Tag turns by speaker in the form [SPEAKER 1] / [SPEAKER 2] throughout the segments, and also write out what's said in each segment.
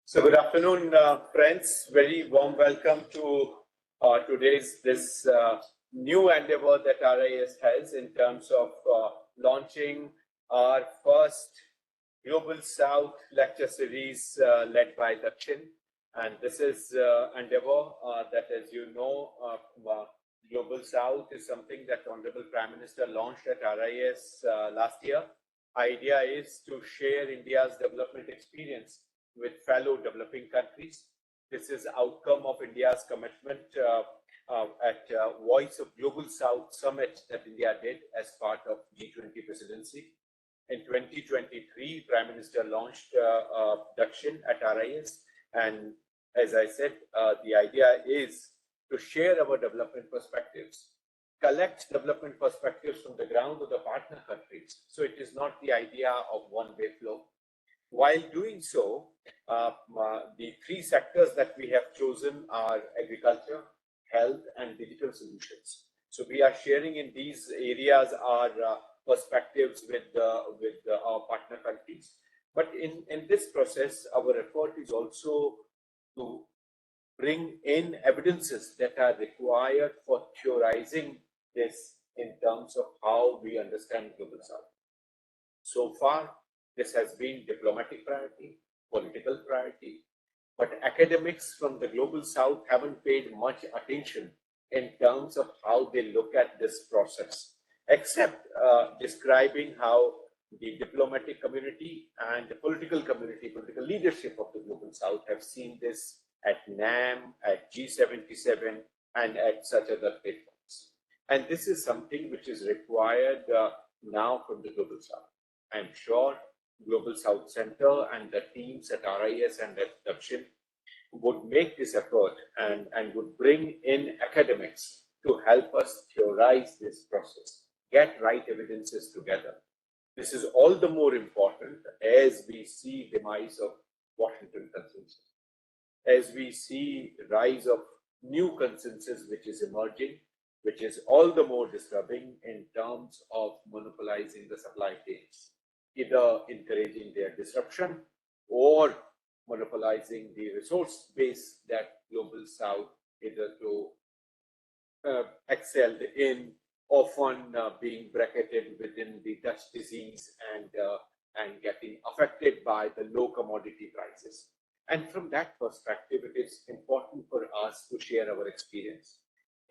[SPEAKER 1] So good afternoon, friends. Very warm welcome to today's this new endeavor that RIS has in terms of launching our first Global South lecture series led by Dakshin. And this is endeavor that, as you know, Global South is something that Honorable Prime Minister launched at RIS last year. Idea is to share India's development experience with fellow developing countries. This is outcome of India's commitment at Voice of Global South Summit that India did as part of G20 presidency. In 2023, Prime Minister launched Dakshin at RIS, and as I said, the idea is to share our development perspectives, collect development perspectives from the ground of the partner countries. So it is not the idea of one-way flow. While doing so, the three sectors that we have chosen are agriculture, health, and digital solutions. So we are sharing in these areas our perspectives with our partner countries. But in this process, our effort is also to bring in evidences that are required for theorizing this in terms of how we understand Global South. So far, this has been diplomatic priority, political priority, but academics from the Global South haven't paid much attention in terms of how they look at this process, except describing how the diplomatic community and the political community, political leadership of the Global South have seen this at NAM, at G77, and at such other platforms. And this is something which is required now from the Global South. I'm sure Global South Center and the teams at RIS and at Dakshin would make this effort and would bring in academics to help us theorize this process, get right evidences together. This is all the more important as we see demise of Washington consensus, as we see rise of new consensus which is emerging, which is all the more disturbing in terms of monopolizing the supply chains, either encouraging their disruption or monopolizing the resource base that Global South either to excelled in, often being bracketed within the Dutch disease and getting affected by the low commodity prices. And from that perspective, it is important for us to share our experience.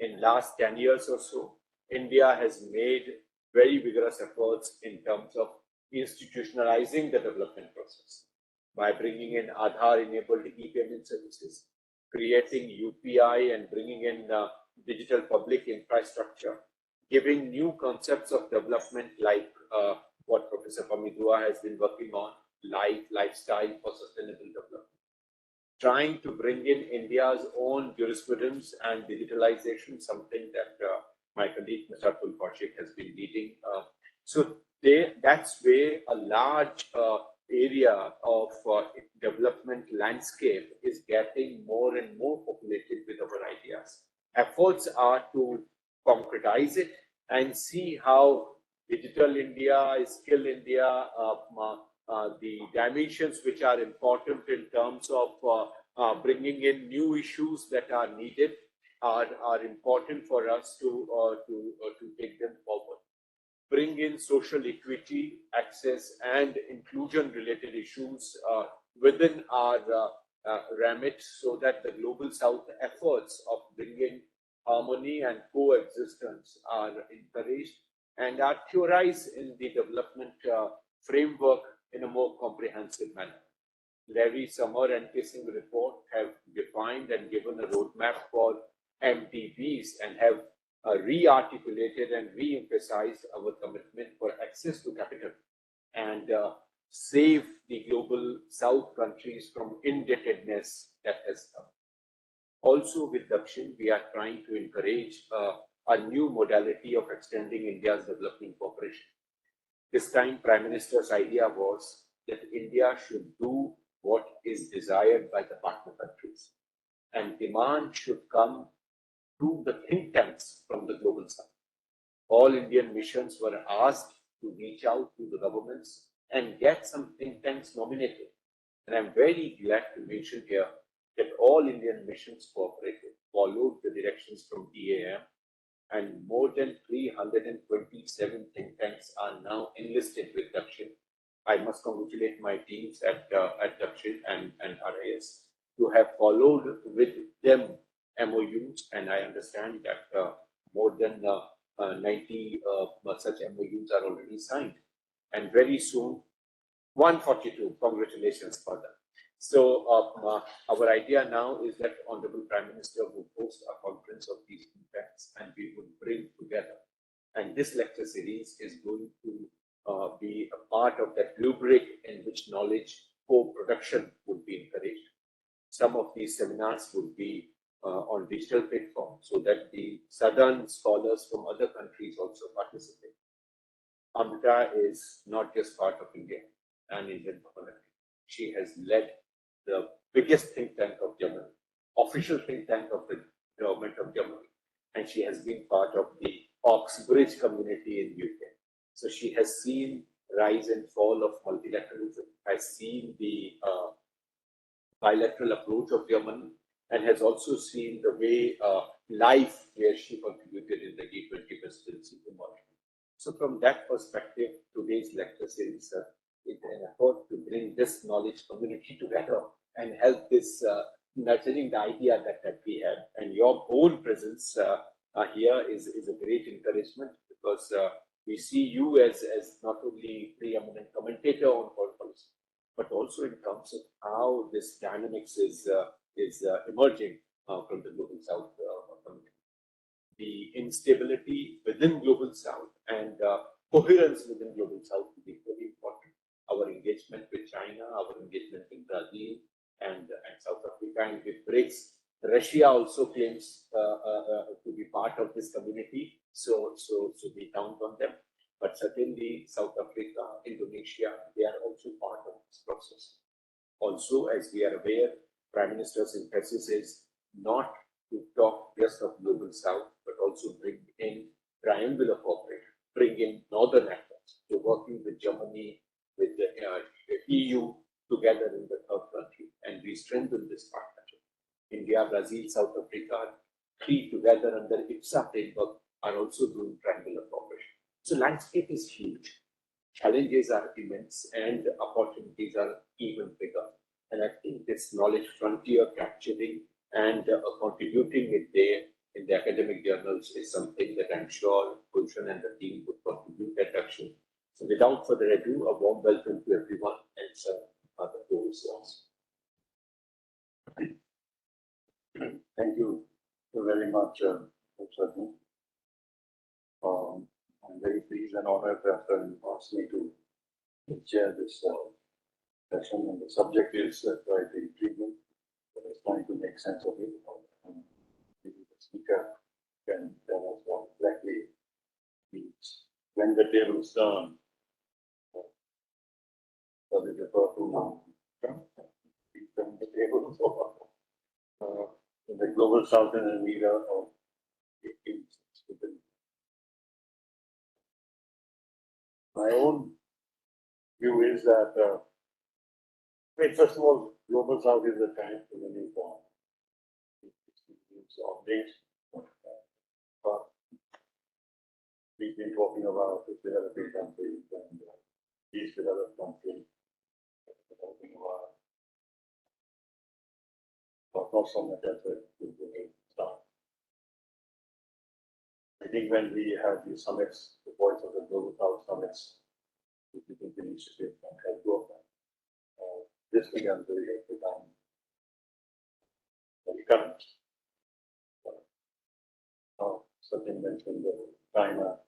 [SPEAKER 1] In last 10 years or so, India has made very vigorous efforts in terms of institutionalizing the development process by bringing in Aadhaar-enabled e-payment services, creating UPI and bringing in digital public infrastructure, giving new concepts of development like what Professor Pamidua has been working on, lifestyle for sustainable development, trying to bring in India's own jurisprudence and digitalization, something that my colleague Mr. Atul Kaushik has been leading. So that's where a large area of development landscape is getting more and more populated with our ideas. Efforts are to concretize it and see how digital India, skill India, the dimensions which are important in terms of bringing in new issues that are needed are important for us to take them forward. Bring in social equity, access, and inclusion related issues within our remit so that the Global South efforts of bringing harmony and coexistence are encouraged and are theorized in the development framework in a more comprehensive manner. Larry Summer and Kissing report have defined and given a roadmap for MTBs and have re-articulated and re-emphasized our commitment for access to capital and save the Global South countries from indebtedness that has come. Also with Dakshin, we are trying to encourage a new modality of extending India's development cooperation. This time, Prime Minister's idea was that India should do what is desired by the partner countries, and demand should come to the think tanks from the Global South. All Indian missions were asked to reach out to the governments and get some think tanks nominated And I'm very glad to mention here that all Indian missions cooperated, followed the directions from EAM, and more than 327 think tanks are now enlisted with Dakshin. I must congratulate my teams at Dakshin and RIS to have followed with them MOUs, and I understand that more than 90 such MOUs are already signed. And very soon, 142, congratulations for that. So our idea now is that Honorable Prime Minister would host a conference of these impacts and we would bring together. And this lecture series is going to be a part of that rubric in which knowledge co-production would be encouraged. Some of these seminars would be on digital platform so that the southern scholars from other countries also participate. Amrita is not just part of India and Indian community. She has led the biggest think tank of Germany, official think tank of the government of Germany, and she has been part of the Oxbridge community in UK. So she has seen rise and fall of multilateralism, has seen the bilateral approach of Germany, and has also seen the way life where she contributed in the G20 presidency emerged. So from that perspective, today's lecture series is an effort to bring this knowledge community together and help this nurturing the idea that we have. And your own presence here is a great encouragement because we see you as not only preeminent commentator on foreign policy, but also in terms of how this dynamics is emerging from the global south community. The instability within global south and coherence within global south will be very important. Our engagement with China, our engagement with Brazil and South Africa, and with BRICS. Russia also claims to be part of this community, so we count on them. But certainly South Africa, Indonesia, they are also part of this process. Also, as we are aware, Prime Minister's emphasis is not to talk just of global south, but also bring in triangular cooperation, bring in northern actors. So working with Germany, with the EU together in the third country, and we strengthen this partnership. India, Brazil, South Africa, three together under IPSA framework are also doing triangular cooperation. So landscape is huge. Challenges are immense and opportunities are even bigger. And I think this knowledge frontier capturing and contributing it there in the academic journals is something that I'm sure Gulshan and the team would contribute that action. So without further ado, a warm welcome to everyone and sir, the floor is yours.
[SPEAKER 2] Thank you very much, Dr. I'm very pleased and honored that you asked me to chair this session, and the subject is quite intriguing. I was trying to make sense of it. Maybe the speaker can tell us what exactly means. When the tables turn, does it refer to turn the tables over? In the global south in an era of 18th century. My own view is that, first of all, global south is the time for the new form. Of days, but we've been talking about the developing countries and these developed countries, talking about, but not so much as the start. I think when we have these summits, the voice of the global south summits, which is an initiative and help go of this began to become very current. Something mentioned China,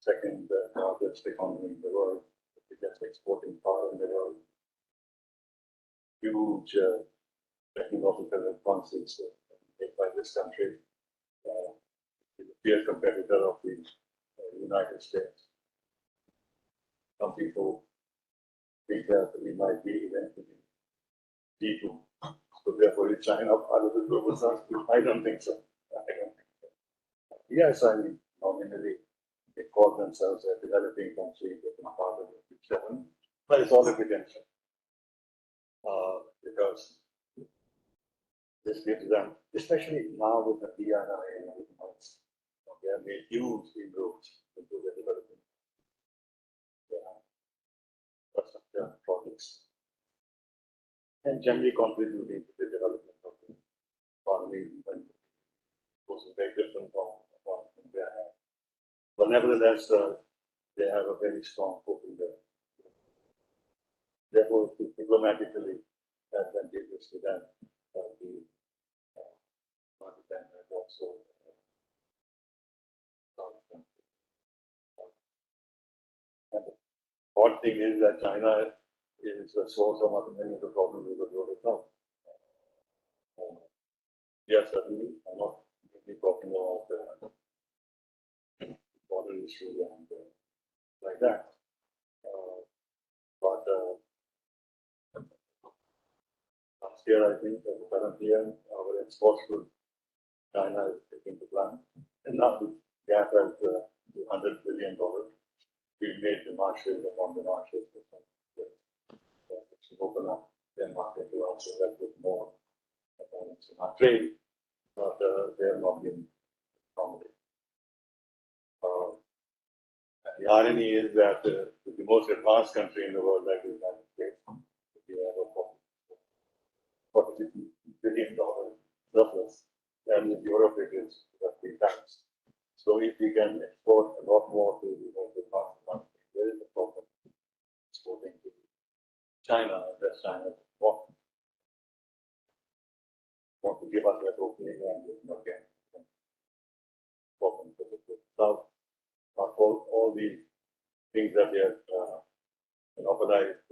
[SPEAKER 2] second largest economy in the world, the biggest exporting power in the world, huge technological advances made by this country, the peer competitor of the United States. Some people think that we might be eventually D2. So therefore, is China part of the global south? I don't think so. Yes, I mean, nominally, they call themselves a developing country, they're part of the G7, but it's all evidential. because this gives them, especially now with the DRI and everything else, they have made huge inroads into the development infrastructure projects and generally contributing to the development of the economy, and was very different from India. But nevertheless, they have a very strong foot in there. Therefore, diplomatically advantageous to them, the Pakistan has also and the odd thing is that China is a source of many of the problems with the global south. Yes, certainly, I'm not really talking about border issue and like that. But last year, I think, the current year, our exports to China is taking the plan. And now the gap has $100 billion. We made the marshals upon the marshals. To open up their market to also that with more in our trade, but they have not been accommodated. And the irony is that the most advanced country in the world, like the United States, we have a $46 billion surplus, and in Europe it is 3 times. So if we can export a lot more to the most advanced countries, there is a problem exporting to China, that's China want to give us that opening and again problem for the South. All the things that they have monopolized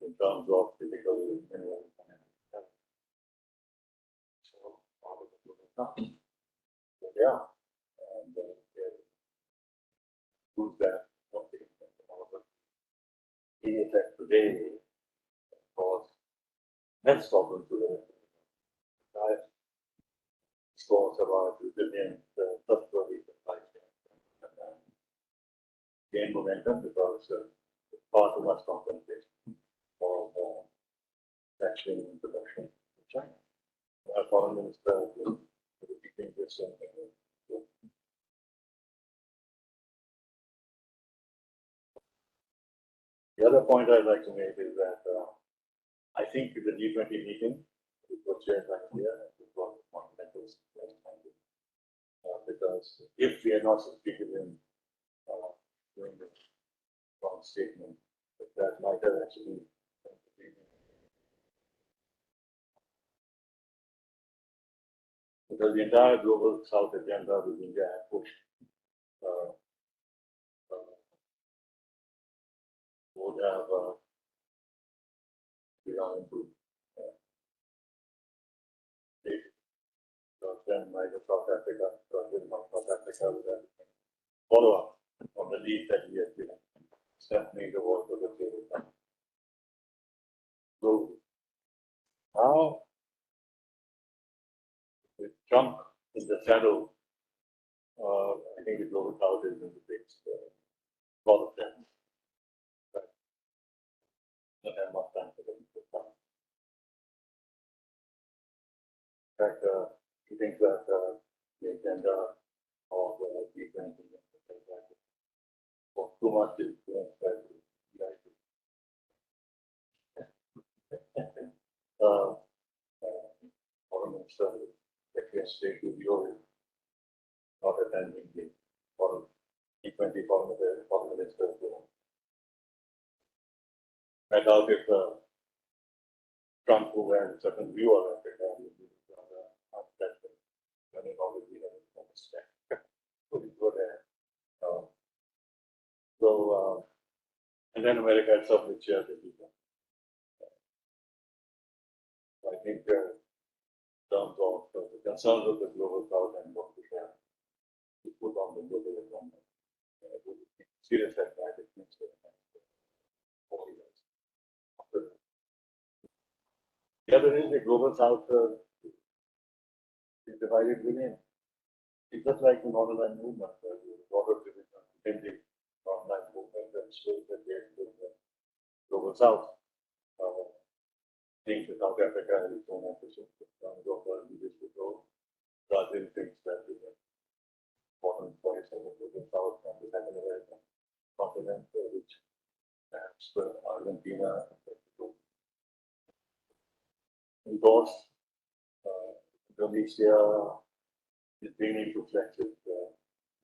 [SPEAKER 2] in terms of physical minerals. So part of the South. So they are. And they prove that what they in effect today cause next problem to the diet scores about resilient trustworthy supply chain and gain momentum because far too much compensation for manufacturing and production in China. Our foreign minister will be repeating this. The other point I'd like to make is that I think the G20 meeting, which was chaired by India, is one of the fundamentals because if we are not succeeded in doing the strong statement, that might have actually because the entire global South agenda with India had pushed would have begun into then like South Africa, South Africa would have follow up on the lead that he has given, strengthening the work of the table. So now, with Trump in the shadow, I think the global south is in the face a lot of them. But not have much time for them to come. In fact, he thinks that the agenda of the G20 was too much influence by the United Foreign Minister, Secretary of State to Europe, not attending the foreign G20 foreign minister. I doubt if Trump, who had a certain view of Africa, would be when it already had a step. Pretty good at and then America itself will chair the people. I think in terms of the concerns of the global south and what we have to put on the global economy, serious setback it means for the next 4 years. The other is the global south is divided within. It's just like the Northern movement, the border division within the Northern movement and shows that they are the global south. think that South Africa has its own ambitions in terms of leadership role. Brazil thinks that it is important for its within South and the Latin American continent, which perhaps Argentina endorse. Indonesia is beginning to flex its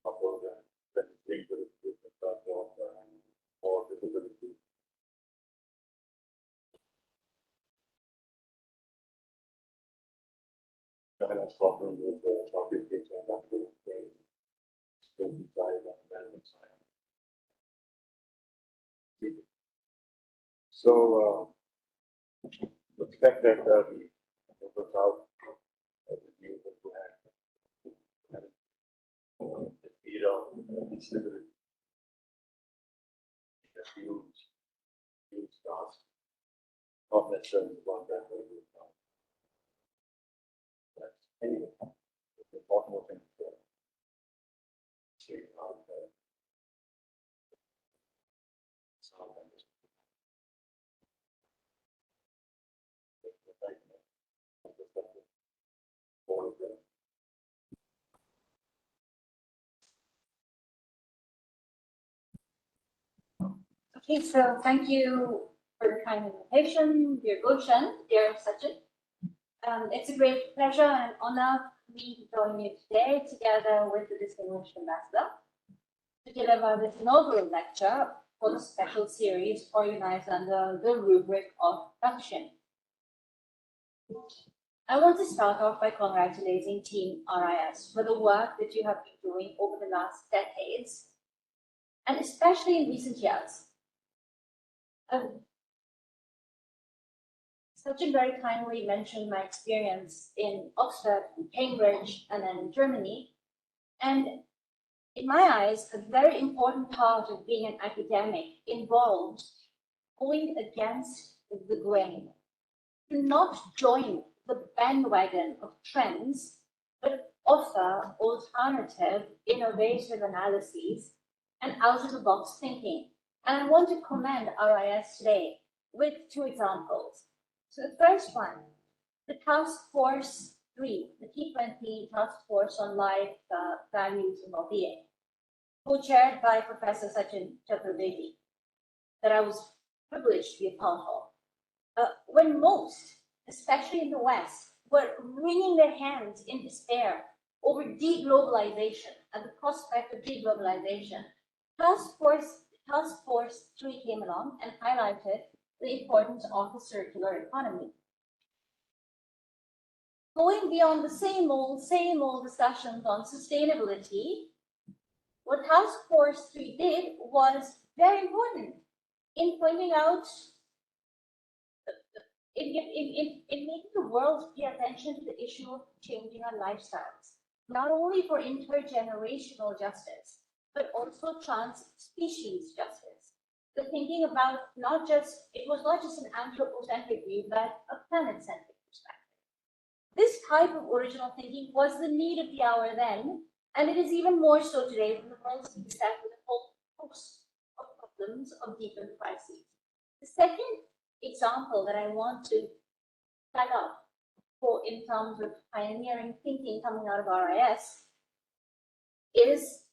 [SPEAKER 2] muscles and that is linked to the start of more visibility. China's problem with Southeast Asia and Africa still side and American side. So expect that the South will be able to have the speed of instability. A huge task, not necessarily one that will be done. But anyway, it's important thing to see how the South and all of them.
[SPEAKER 3] Okay, so thank you for the kind invitation, dear Gulshan, dear Sachin. It's a great pleasure and honor for me to join you today together with the distinguished ambassador to deliver this inaugural lecture for the special series organized under the rubric of action. I want to start off by congratulating Team RIS for the work that you have been doing over the last decades, and especially in recent years. Sachin very kindly mentioned my experience in Oxford, Cambridge, and then in Germany. And in my eyes, a very important part of being an academic involves going against the grain, to not join the bandwagon of trends, but offer alternative, innovative analyses and out-of-the-box thinking. And I want to commend RIS today with two examples. So the first one, the Task Force 3, the T20 Task Force on Life, Values and Wellbeing, co-chaired by Professor Sachin Chaturvedi, that I was privileged to be a part of. When most, especially in the West, were wringing their hands in despair over deglobalization and the prospect of deglobalization, Task Force 3 came along and highlighted the importance of the circular economy. Going beyond the same old discussions on sustainability, what Task Force 3 did was very important in pointing out, in making the world pay attention to the issue of changing our lifestyles, not only for intergenerational justice, but also trans-species justice. The thinking about it was not just an anthropocentric view, but a planet-centric perspective. This type of original thinking was the need of the hour then, and it is even more so today when the world is beset with a whole host of problems of deepened crises. The second example that I want to flag up for in terms of pioneering thinking coming out of RIS is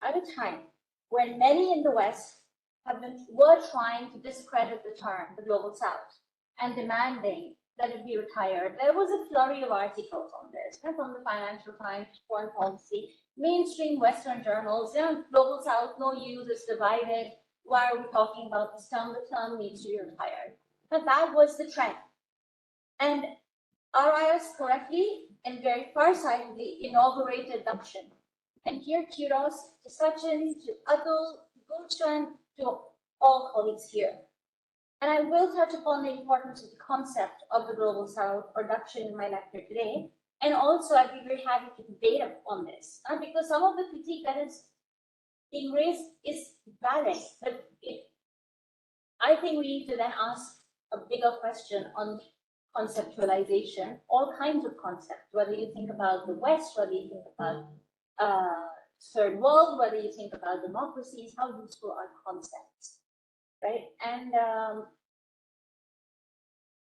[SPEAKER 3] at a time when many in the West were trying to discredit the term the Global South and demanding that it be retired. There was a flurry of articles on this, from the Financial Times, Foreign Policy, mainstream Western journals. Global South, no use, it's divided. Why are we talking about this term? The term needs to be retired. But that was the trend. And RIS correctly and very farsightedly inaugurated adoption. And here, kudos to Sachin, to Atul, to Gulshan, to all colleagues here. And I will touch upon the importance of the concept of the Global South or adoption in my lecture today. And also, I'd be very happy to debate on this, because some of the critique that is being raised is valid, but I think we need to then ask a bigger question on conceptualization, all kinds of concepts, whether you think about the West, whether you think about third world, whether you think about democracies, how useful are concepts, right? And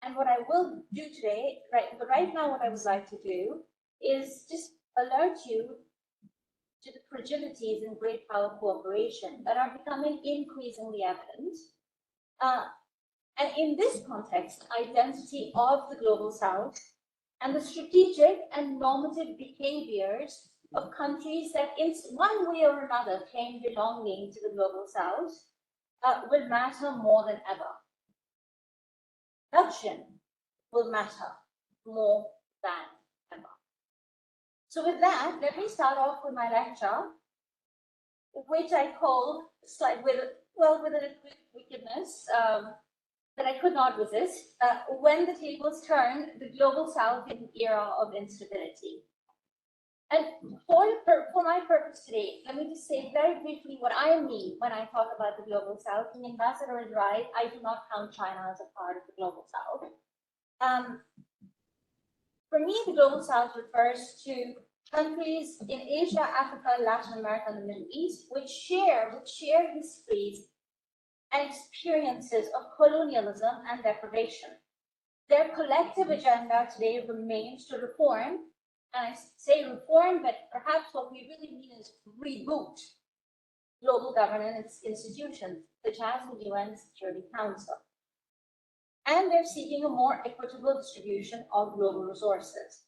[SPEAKER 3] And what I will do today, right now, what I would like to do is just alert you to the fragilities in great power cooperation that are becoming increasingly evident. And in this context, identity of the global south and the strategic and normative behaviors of countries that in one way or another claim belonging to the global south will matter more than ever. Action will matter more than ever. So with that, let me start off with my lecture, which I called, with a wickedness that I could not resist, when the tables turn, the global south in an era of instability. And for my purpose today, let me just say very briefly what I mean when I talk about the global south. The ambassador is right. I do not count China as a part of the global south. For me, the global south refers to countries in Asia, Africa, Latin America, and the Middle East, which share histories and experiences of colonialism and deprivation. Their collective agenda today remains to reform, and I say reform, but perhaps what we really mean is reboot global governance institutions, such as the UN Security Council. And they're seeking a more equitable distribution of global resources.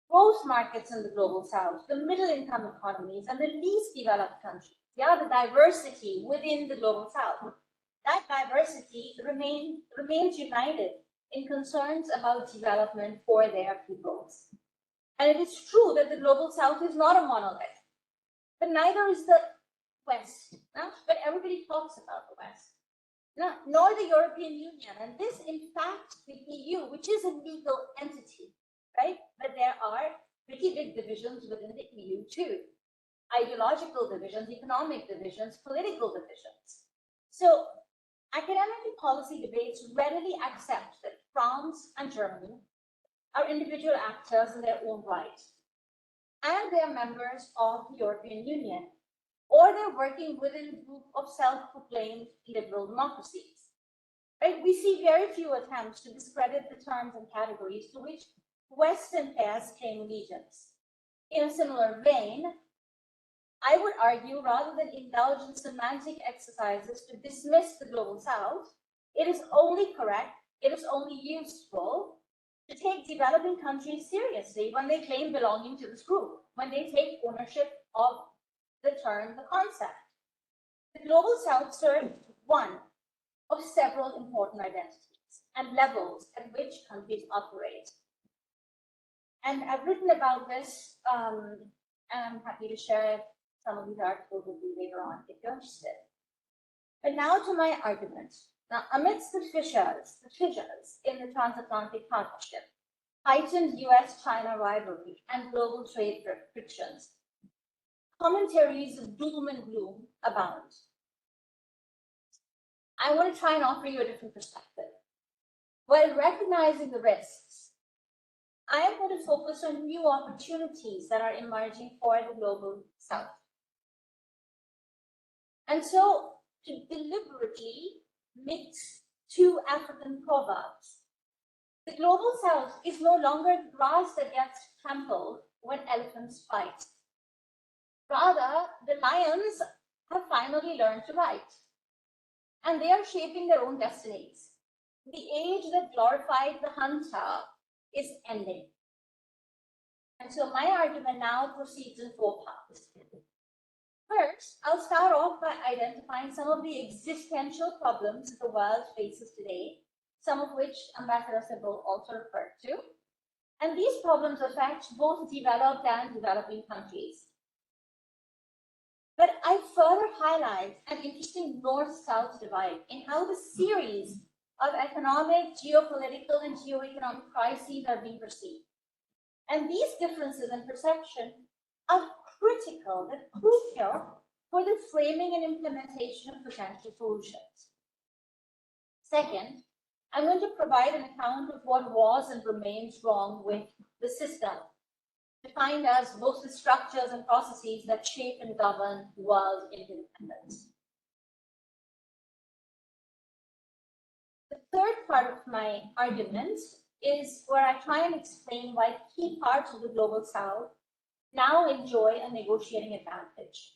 [SPEAKER 3] Growth markets in the global south, the middle income economies, and the least developed countries, the diversity within the global south, that diversity remains united in concerns about development for their peoples. And it is true that the global south is not a monolith, but neither is the West. But everybody talks about the West, nor the European Union. And this, in fact, the EU, which is a legal entity, right? But there are pretty big divisions within the EU too. Ideological divisions, economic divisions, political divisions. So academic and policy debates readily accept that France and Germany are individual actors in their own right, and they are members of the European Union, or they're working within a group of self-proclaimed liberal democracies. Right? We see very few attempts to discredit the terms and categories to which Western pairs claim allegiance. In a similar vein, I would argue, rather than indulge in semantic exercises to dismiss the global south, it is only correct, it is only useful to take developing countries seriously when they claim belonging to this group, when they take ownership of the term, the concept. The global south serves one of several important identities and levels at which countries operate. And I've written about this, and I'm happy to share some of these articles with you later on if you're interested. But now to my argument. Now, amidst the fissures in the transatlantic partnership, heightened US-China rivalry, and global trade frictions, commentaries of doom and gloom abound. I want to try and offer you a different perspective. While recognizing the risks, I am going to focus on new opportunities that are emerging for the global south. And so, to deliberately mix two African proverbs, the global south is no longer the grass that gets trampled when elephants fight. Rather, the lions have finally learned to ride, and they are shaping their own destinies. The age that glorified the hunter is ending. And so my argument now proceeds in four parts. First, I'll start off by identifying some of the existential problems the world faces today, some of which Ambassador Sybil also referred to. And these problems affect both developed and developing countries. But I further highlight an interesting north-south divide in how the series of economic, geopolitical, and geoeconomic crises are being perceived. And these differences in perception are critical, they're crucial for the framing and implementation of potential solutions. Second, I'm going to provide an account of what was and remains wrong with the system, defined as both the structures and processes that shape and govern world interdependence. The third part of my argument is where I try and explain why key parts of the global south now enjoy a negotiating advantage.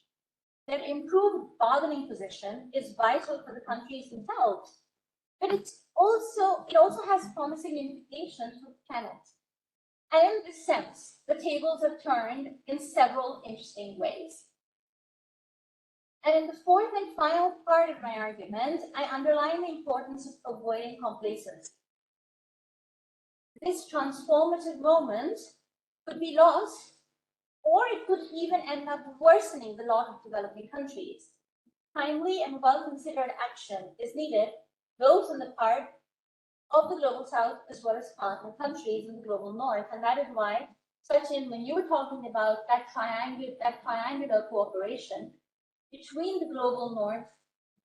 [SPEAKER 3] Their improved bargaining position is vital for the countries themselves, but it also has promising implications for the planet. And in this sense, the tables have turned in several interesting ways. And in the fourth and final part of my argument, I underline the importance of avoiding complacency. This transformative moment could be lost, or it could even end up worsening the lot of developing countries. Timely and well-considered action is needed, both on the part of the global south as well as partner countries in the global north. And that is why, Sachin, when you were talking about that triangular cooperation between the global north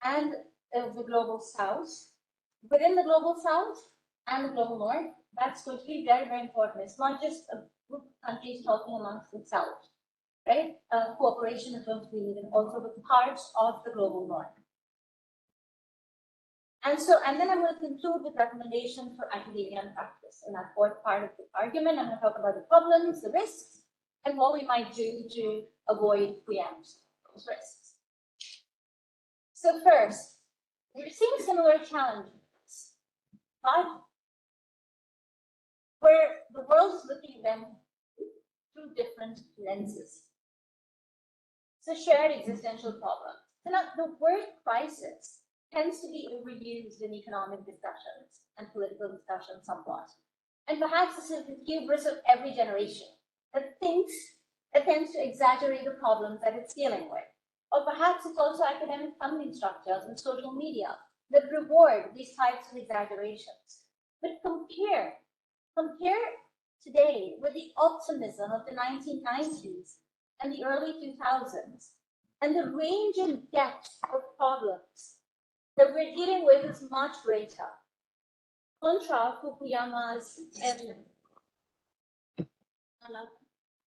[SPEAKER 3] and the global south, within the global south and the global north, that's going to be very, very important. It's not just a group of countries talking amongst themselves, right? Cooperation is going to be needed also with parts of the global north. And then I'm going to conclude with recommendations for academia and practice. In that fourth part of the argument, I'm going to talk about the problems, the risks, and what we might do to avoid preempt those risks. So first, we're seeing similar challenges, but where the world is looking at them through different lenses. So shared existential problems. So now the word crisis tends to be overused in economic discussions and political discussions somewhat. And perhaps this is the hubris of every generation that tends to exaggerate the problems that it's dealing with. Or perhaps it's also academic funding structures and social media that reward these types of exaggerations. But compare today with the optimism of the 1990s and the early 2000s, and the range and depth of problems that we're dealing with is much greater. Contra Fukuyama's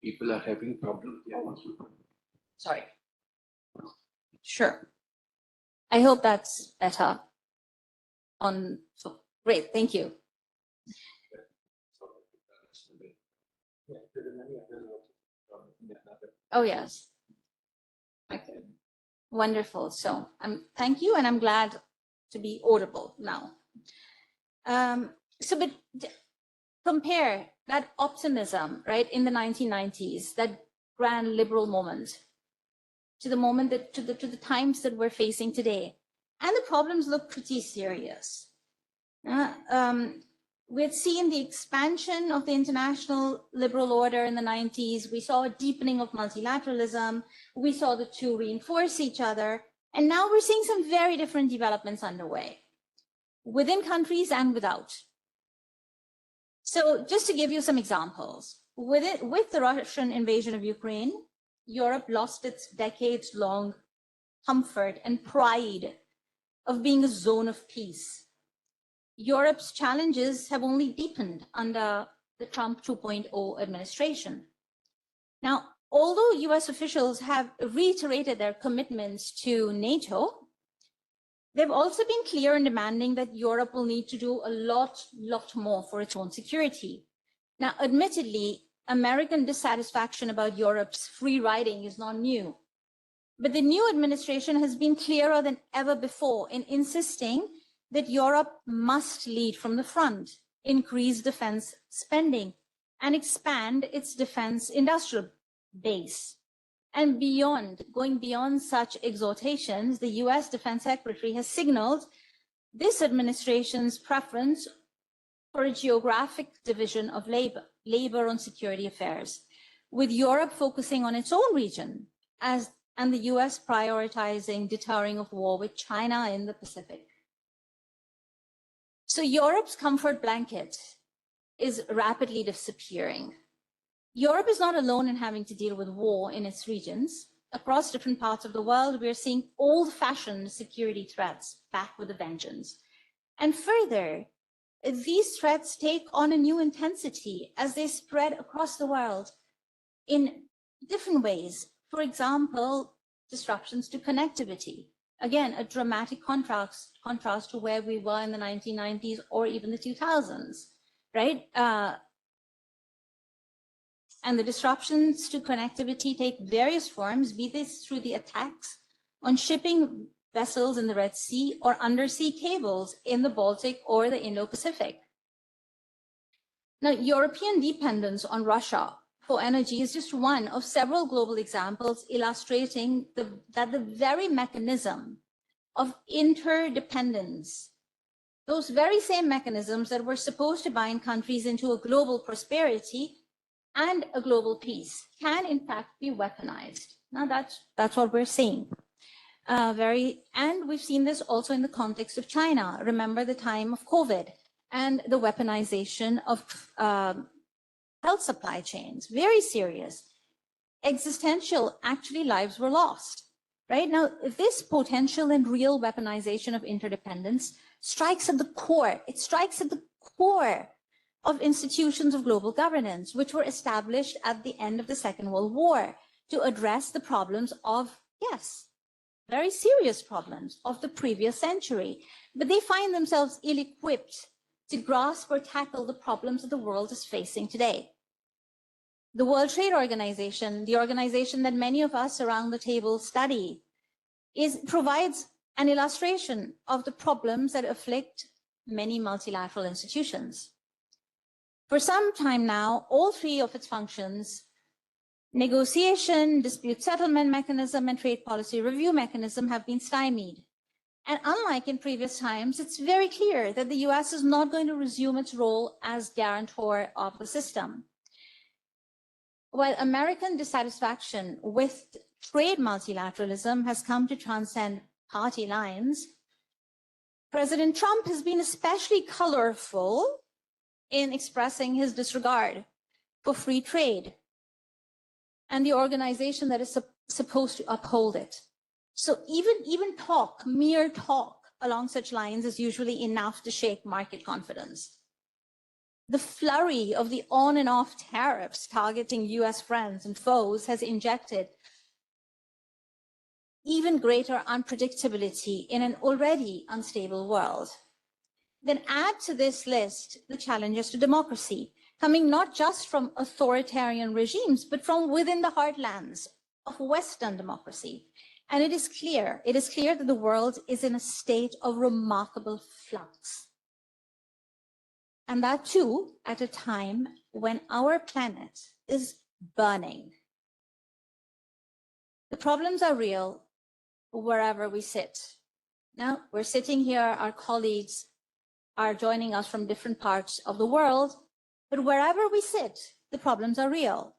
[SPEAKER 4] People are having problems.
[SPEAKER 5] Sorry. Sure. I hope that's better. Great, thank you. Oh, yes. Okay. Wonderful. So thank you, and I'm glad to be audible now. But compare that optimism, right, in the 1990s, that grand liberal moment, to the moment to the times that we're facing today, and the problems look pretty serious. We had seen the expansion of the international liberal order in the 90s. We saw a deepening of multilateralism. We saw the two reinforce each other. And now we're seeing some very different developments underway, within countries and without. So just to give you some examples, with the Russian invasion of Ukraine, Europe lost its decades-long comfort and pride of being a zone of peace. Europe's challenges have only deepened under the Trump 2.0 administration. Now, although US officials have reiterated their commitments to NATO, they've also been clear in demanding that Europe will need to do a lot more for its own security. Now, admittedly, American dissatisfaction about Europe's free riding is not new, but the new administration has been clearer than ever before in insisting that Europe must lead from the front, increase defense spending, and expand its defense industrial base. And going beyond such exhortations, the US Defense Secretary has signaled this administration's preference for a geographic division of labor on security affairs, with Europe focusing on its own region, and the US prioritizing deterring of war with China in the Pacific. So Europe's comfort blanket is rapidly disappearing. Europe is not alone in having to deal with war in its regions. Across different parts of the world, we're seeing old-fashioned security threats back with a vengeance. And further, these threats take on a new intensity as they spread across the world in different ways. For example, disruptions to connectivity, Again, a dramatic contrast to where we were in the 1990s or even the 2000s, right? And the disruptions to connectivity take various forms, be this through the attacks on shipping vessels in the Red Sea or undersea cables in the Baltic or the Indo-Pacific. Now, European dependence on Russia for energy is just one of several global examples illustrating that the very mechanism of interdependence, those very same mechanisms that were supposed to bind countries into a global prosperity and a global peace, can in fact be weaponized. Now that's what we're seeing. And we've seen this also in the context of China. Remember the time of COVID and the weaponization of health supply chains, very serious. Existential, actually lives were lost, right? Now, this potential and real weaponization of interdependence strikes at the core. It strikes at the core of institutions of global governance, which were established at the end of the Second World War to address the problems of, yes, very serious problems of the previous century. But they find themselves ill-equipped to grasp or tackle the problems that the world is facing today. The World Trade Organization, the organization that many of us around the table study, provides an illustration of the problems that afflict many multilateral institutions. For some time now, all three of its functions, negotiation, dispute settlement mechanism, and trade policy review mechanism, have been stymied. And unlike in previous times, it's very clear that the US is not going to resume its role as guarantor of the system. While American dissatisfaction with trade multilateralism has come to transcend party lines, President Trump has been especially colorful in expressing his disregard for free trade and the organization that is supposed to uphold it. So even talk, mere talk along such lines is usually enough to shake market confidence. The flurry of the on and off tariffs targeting US friends and foes has injected even greater unpredictability in an already unstable world. Then add to this list the challenges to democracy, coming not just from authoritarian regimes, but from within the heartlands of Western democracy. And it is clear that the world is in a state of remarkable flux. And that too, at a time when our planet is burning. The problems are real wherever we sit. Now, we're sitting here, our colleagues are joining us from different parts of the world, but wherever we sit, the problems are real.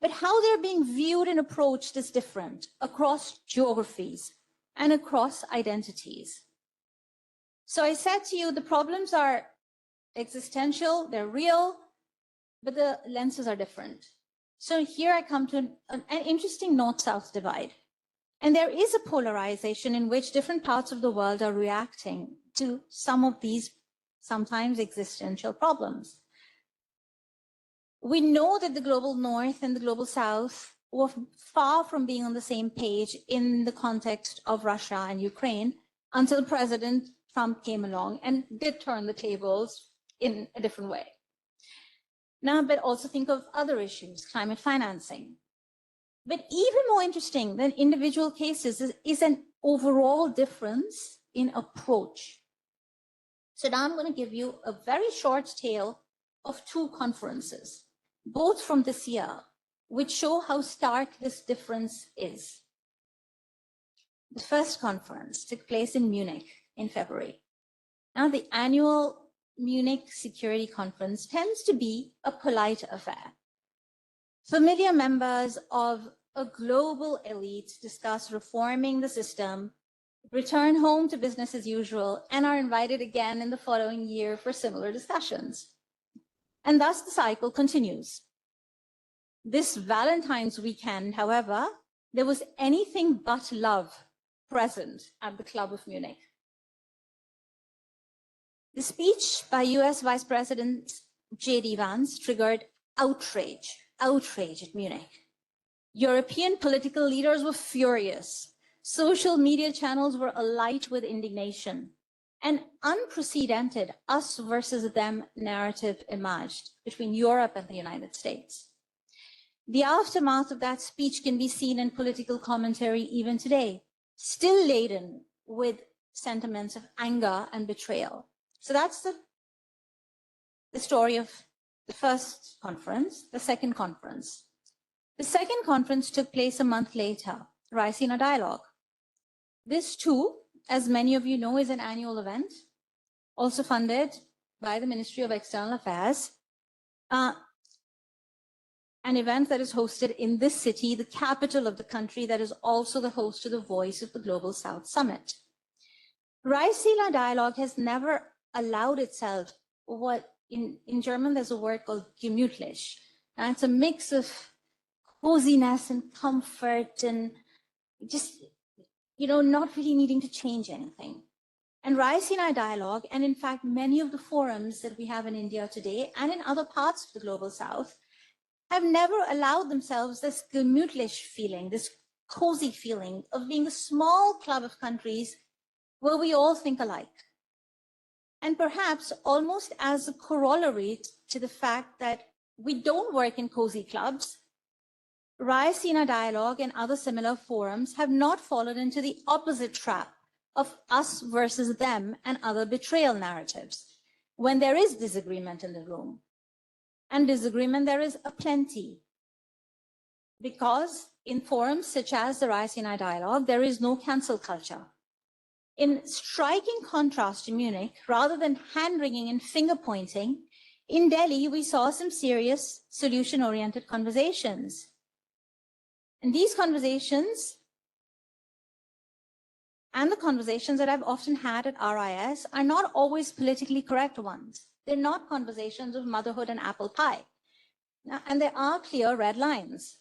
[SPEAKER 5] But how they're being viewed and approached is different across geographies and across identities. So I said to you, the problems are existential, they're real, but the lenses are different. So here I come to an interesting North-South divide. And there is a polarization in which different parts of the world are reacting to some of these sometimes existential problems. We know that the global North and the global South were far from being on the same page in the context of Russia and Ukraine until President Trump came along and did turn the tables in a different way. Now, but also think of other issues, climate financing. But even more interesting than individual cases is an overall difference in approach. So now I'm going to give you a very short tale of two conferences, both from this year, which show how stark this difference is. The first conference took place in Munich in February. Now, the annual Munich Security Conference tends to be a polite affair. Familiar members of a global elite discuss reforming the system, return home to business as usual, and are invited again in the following year for similar discussions. And thus the cycle continues. This Valentine's weekend, however, there was anything but love present at the Club of Munich. The speech by US Vice President J.D. Vance triggered outrage at Munich. European political leaders were furious. Social media channels were alight with indignation. An unprecedented us versus them narrative emerged between Europe and the United States. The aftermath of that speech can be seen in political commentary even today, still laden with sentiments of anger and betrayal. So that's the story of the first conference. The second conference. The second conference took place a month later, Raisina Dialogue. This too, as many of you know, is an annual event, also funded by the Ministry of External Affairs. An event that is hosted in this city, the capital of the country, that is also the host to the Voice of the Global South Summit. Raisina Dialogue has never allowed itself what in German there's a word called gemütlich. And it's a mix of coziness and comfort and just, not really needing to change anything. And Raisina Dialogue, and in fact, many of the forums that we have in India today and in other parts of the Global South have never allowed themselves this gemütlich feeling, this cozy feeling of being a small club of countries where we all think alike. And perhaps almost as a corollary to the fact that we don't work in cozy clubs, Raisina Dialogue and other similar forums have not fallen into the opposite trap of us versus them and other betrayal narratives when there is disagreement in the room. And disagreement there is aplenty. Because in forums such as the Raisina Dialogue, there is no cancel culture. In striking contrast to Munich, rather than hand-wringing and finger-pointing, in Delhi, we saw some serious solution-oriented conversations. And these conversations, and the conversations that I've often had at RIS, are not always politically correct ones. They're not conversations of motherhood and apple pie. Now, and there are clear red lines.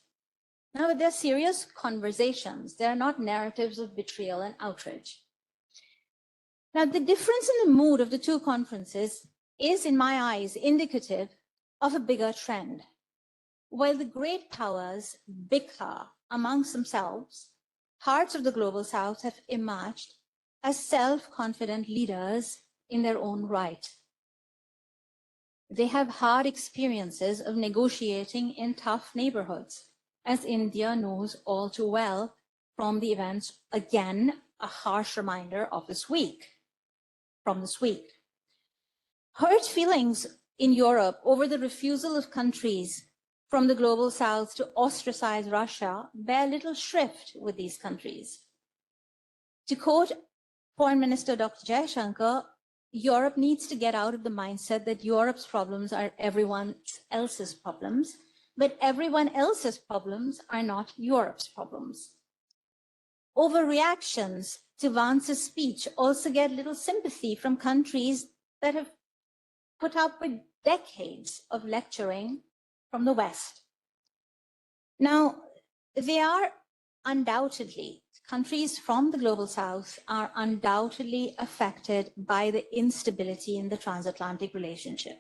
[SPEAKER 5] Now, but they're serious conversations. They're not narratives of betrayal and outrage. Now, the difference in the mood of the two conferences is, in my eyes, indicative of a bigger trend. While the great powers bicker amongst themselves, parts of the Global South have emerged as self-confident leaders in their own right. They have hard experiences of negotiating in tough neighborhoods, as India knows all too well from the events, again, a harsh reminder of this week. Hurt feelings in Europe over the refusal of countries from the Global South to ostracize Russia bear little shrift with these countries. To quote Foreign Minister Dr. Jaishankar, Europe needs to get out of the mindset that Europe's problems are everyone else's problems, but everyone else's problems are not Europe's problems. Overreactions to Vance's speech also get little sympathy from countries that have put up with decades of lecturing from the West. Now, they are undoubtedly, countries from the Global South are undoubtedly affected by the instability in the transatlantic relationship,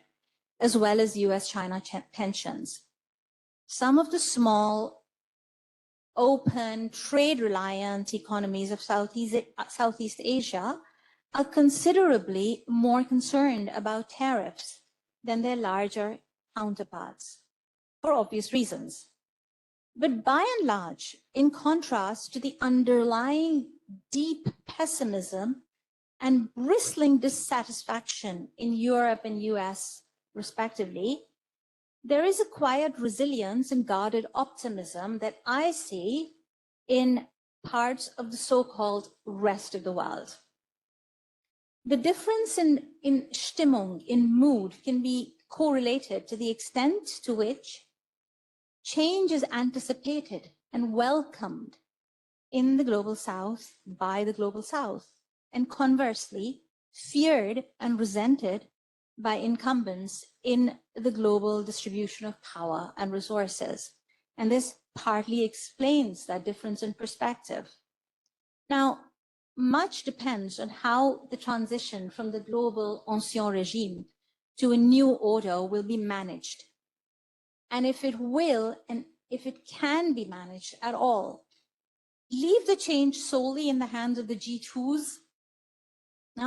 [SPEAKER 5] as well as US-China tensions. Some of the small, open, trade-reliant economies of Southeast Asia are considerably more concerned about tariffs than their larger counterparts, for obvious reasons. But by and large, in contrast to the underlying deep pessimism and bristling dissatisfaction in Europe and US, respectively, there is a quiet resilience and guarded optimism that I see in parts of the so-called rest of the world. The difference in Stimmung, in mood, can be correlated to the extent to which change is anticipated and welcomed in the Global South by the Global South, and conversely, feared and resented by incumbents in the global distribution of power and resources. And this partly explains that difference in perspective. Now, much depends on how the transition from the global ancien regime to a new order will be managed. And if it will, and if it can be managed at all. leave the change solely in the hands of the G2s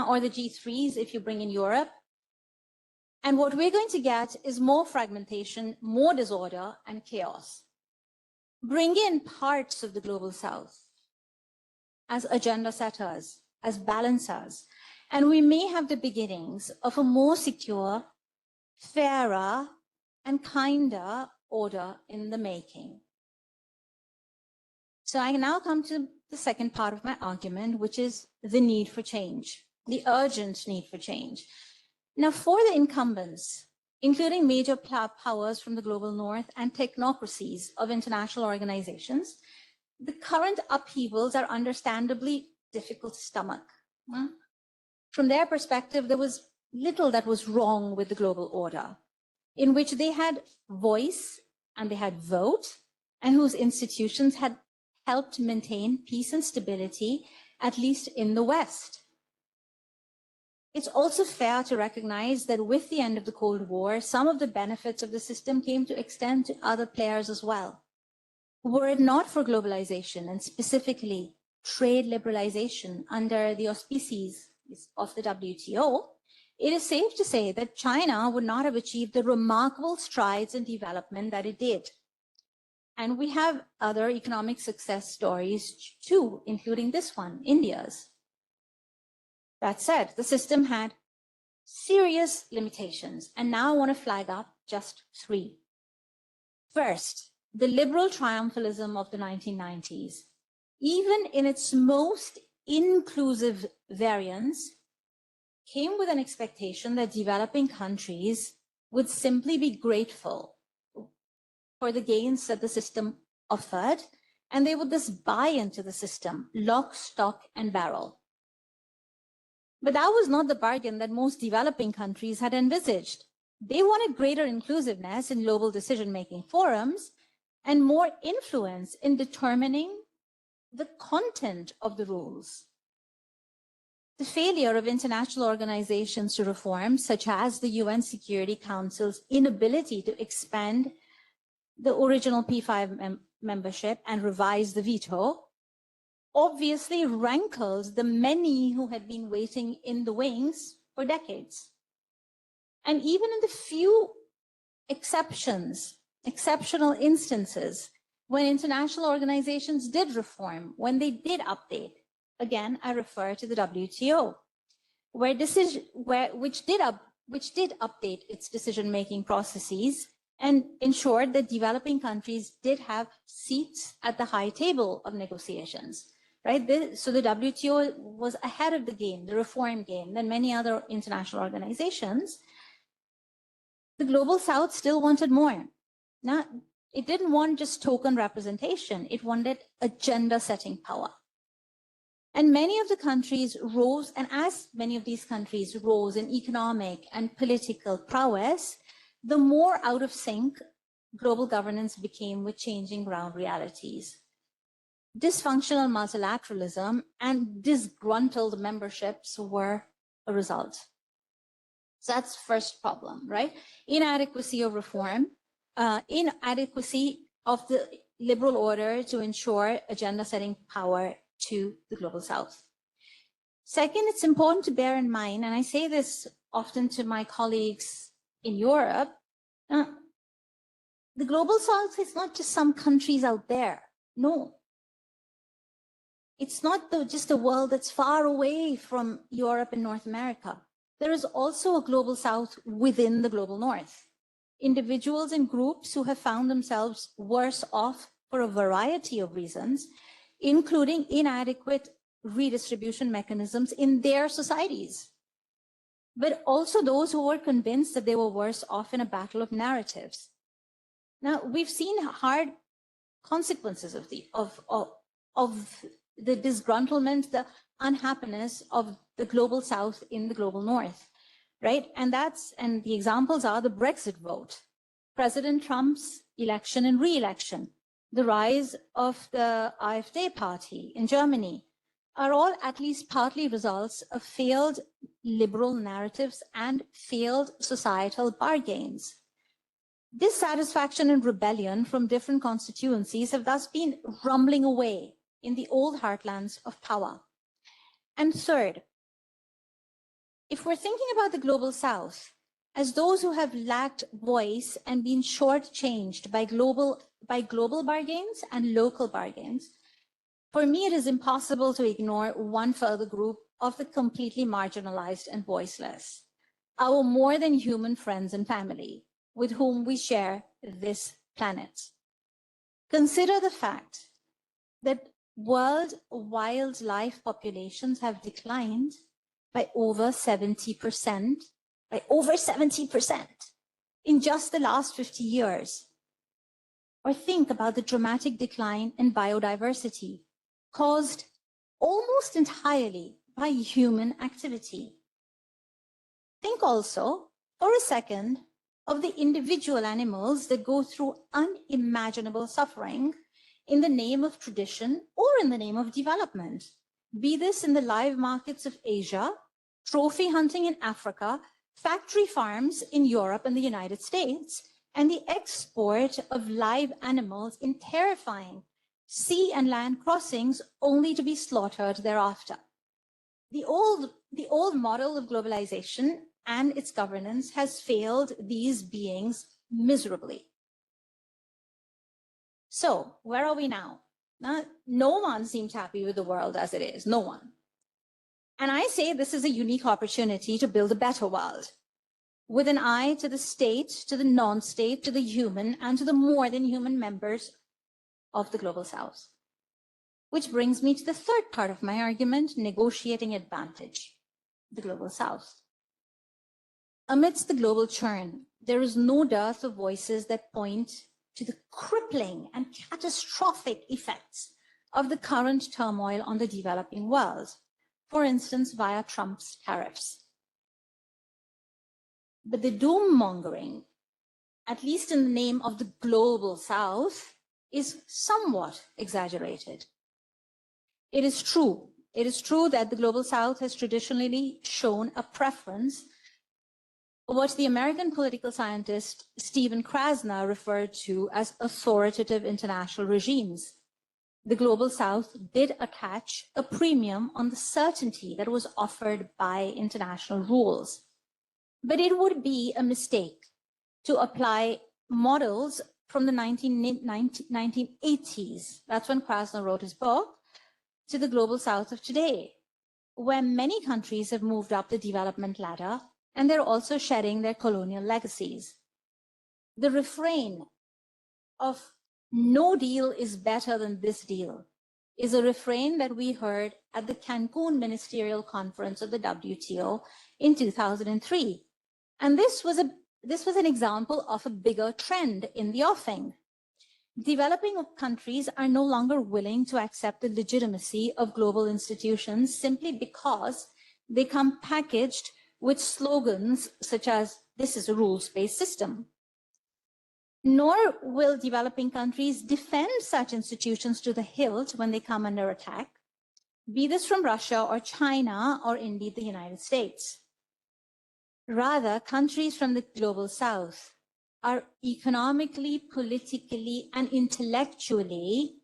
[SPEAKER 5] or the G3s if you bring in Europe. And what we're going to get is more fragmentation, more disorder, and chaos. Bring in parts of the global south as agenda setters, as balancers, and we may have the beginnings of a more secure, fairer, and kinder order in the making. So I now come to the second part of my argument, which is the need for change, the urgent need for change. Now, for the incumbents, including major powers from the global north and technocracies of international organizations, the current upheavals are understandably difficult to stomach. From their perspective, there was little that was wrong with the global order, in which they had voice and they had vote, and whose institutions had helped maintain peace and stability, at least in the West. It's also fair to recognize that with the end of the Cold War, some of the benefits of the system came to extend to other players as well. Were it not for globalization and specifically trade liberalization under the auspices of the WTO, it is safe to say that China would not have achieved the remarkable strides in development that it did. And we have other economic success stories too, including this one, India's. That said, the system had serious limitations, and now I want to flag up just 3. First, the liberal triumphalism of the 1990s, even in its most inclusive variants, came with an expectation that developing countries would simply be grateful for the gains that the system offered, and they would just buy into the system, lock, stock, and barrel. But that was not the bargain that most developing countries had envisaged. They wanted greater inclusiveness in global decision-making forums and more influence in determining the content of the rules. The failure of international organizations to reform, such as the UN Security Council's inability to expand the original P5 membership and revise the veto, obviously rankled the many who had been waiting in the wings for decades. And even in the few exceptional instances, when international organizations did reform, when they did update, again, I refer to the WTO, which did update its decision-making processes and ensured that developing countries did have seats at the high table of negotiations. Right? So the WTO was ahead of the game, the reform game, than many other international organizations. The Global South still wanted more. Now, it didn't want just token representation, it wanted agenda-setting power. And many of the countries rose, and as many of these countries rose in economic and political prowess, the more out of sync global governance became with changing ground realities. Dysfunctional multilateralism and disgruntled memberships were a result. So that's the first problem, right? Inadequacy of reform, inadequacy of the liberal order to ensure agenda-setting power to the Global South. Second, it's important to bear in mind, and I say this often to my colleagues in Europe, the Global South is not just some countries out there. No. It's not just a world that's far away from Europe and North America. There is also a Global South within the Global North. Individuals and groups who have found themselves worse off for a variety of reasons, including inadequate redistribution mechanisms in their societies, but also those who were convinced that they were worse off in a battle of narratives. Now, we've seen hard consequences of the disgruntlement, the unhappiness of the Global South in the Global North, right? And the examples are the Brexit vote, President Trump's election and re-election, the rise of the AfD party in Germany, are all at least partly results of failed liberal narratives and failed societal bargains. Dissatisfaction and rebellion from different constituencies have thus been rumbling away in the old heartlands of power. And third, if we're thinking about the global south as those who have lacked voice and been shortchanged by global bargains and local bargains, for me, it is impossible to ignore one further group of the completely marginalized and voiceless, our more than human friends and family with whom we share this planet. Consider the fact that world wildlife populations have declined by over 70%, in just the last 50 years. Or think about the dramatic decline in biodiversity caused almost entirely by human activity. Think also, for a second, of the individual animals that go through unimaginable suffering in the name of tradition or in the name of development, be this in the live markets of Asia, trophy hunting in Africa, factory farms in Europe and the United States, and the export of live animals in terrifying sea and land crossings only to be slaughtered thereafter. The old model of globalization and its governance has failed these beings miserably. So where are we now? No one seems happy with the world as it is, no one. And I say this is a unique opportunity to build a better world, with an eye to the state, to the non-state, to the human, and to the more than human members of the global south. Which brings me to the third part of my argument, negotiating advantage, the global south. Amidst the global churn, there is no dearth of voices that point to the crippling and catastrophic effects of the current turmoil on the developing world, for instance, via Trump's tariffs. But the doom mongering, at least in the name of the global south, is somewhat exaggerated. It is true that the global south has traditionally shown a preference for what the American political scientist Stephen Krasner referred to as authoritative international regimes. The global south did attach a premium on the certainty that was offered by international rules. But it would be a mistake to apply models from the 1980s, that's when Krasner wrote his book, to the global south of today, where many countries have moved up the development ladder and they're also shedding their colonial legacies. The refrain of no deal is better than this deal is a refrain that we heard at the Cancun Ministerial Conference of the WTO in 2003. And this was an example of a bigger trend in the offing. Developing countries are no longer willing to accept the legitimacy of global institutions simply because they come packaged with slogans such as, "This is a rules-based system." Nor will developing countries defend such institutions to the hilt when they come under attack, be this from Russia or China or indeed the United States. Rather, countries from the global south are economically, politically, and intellectually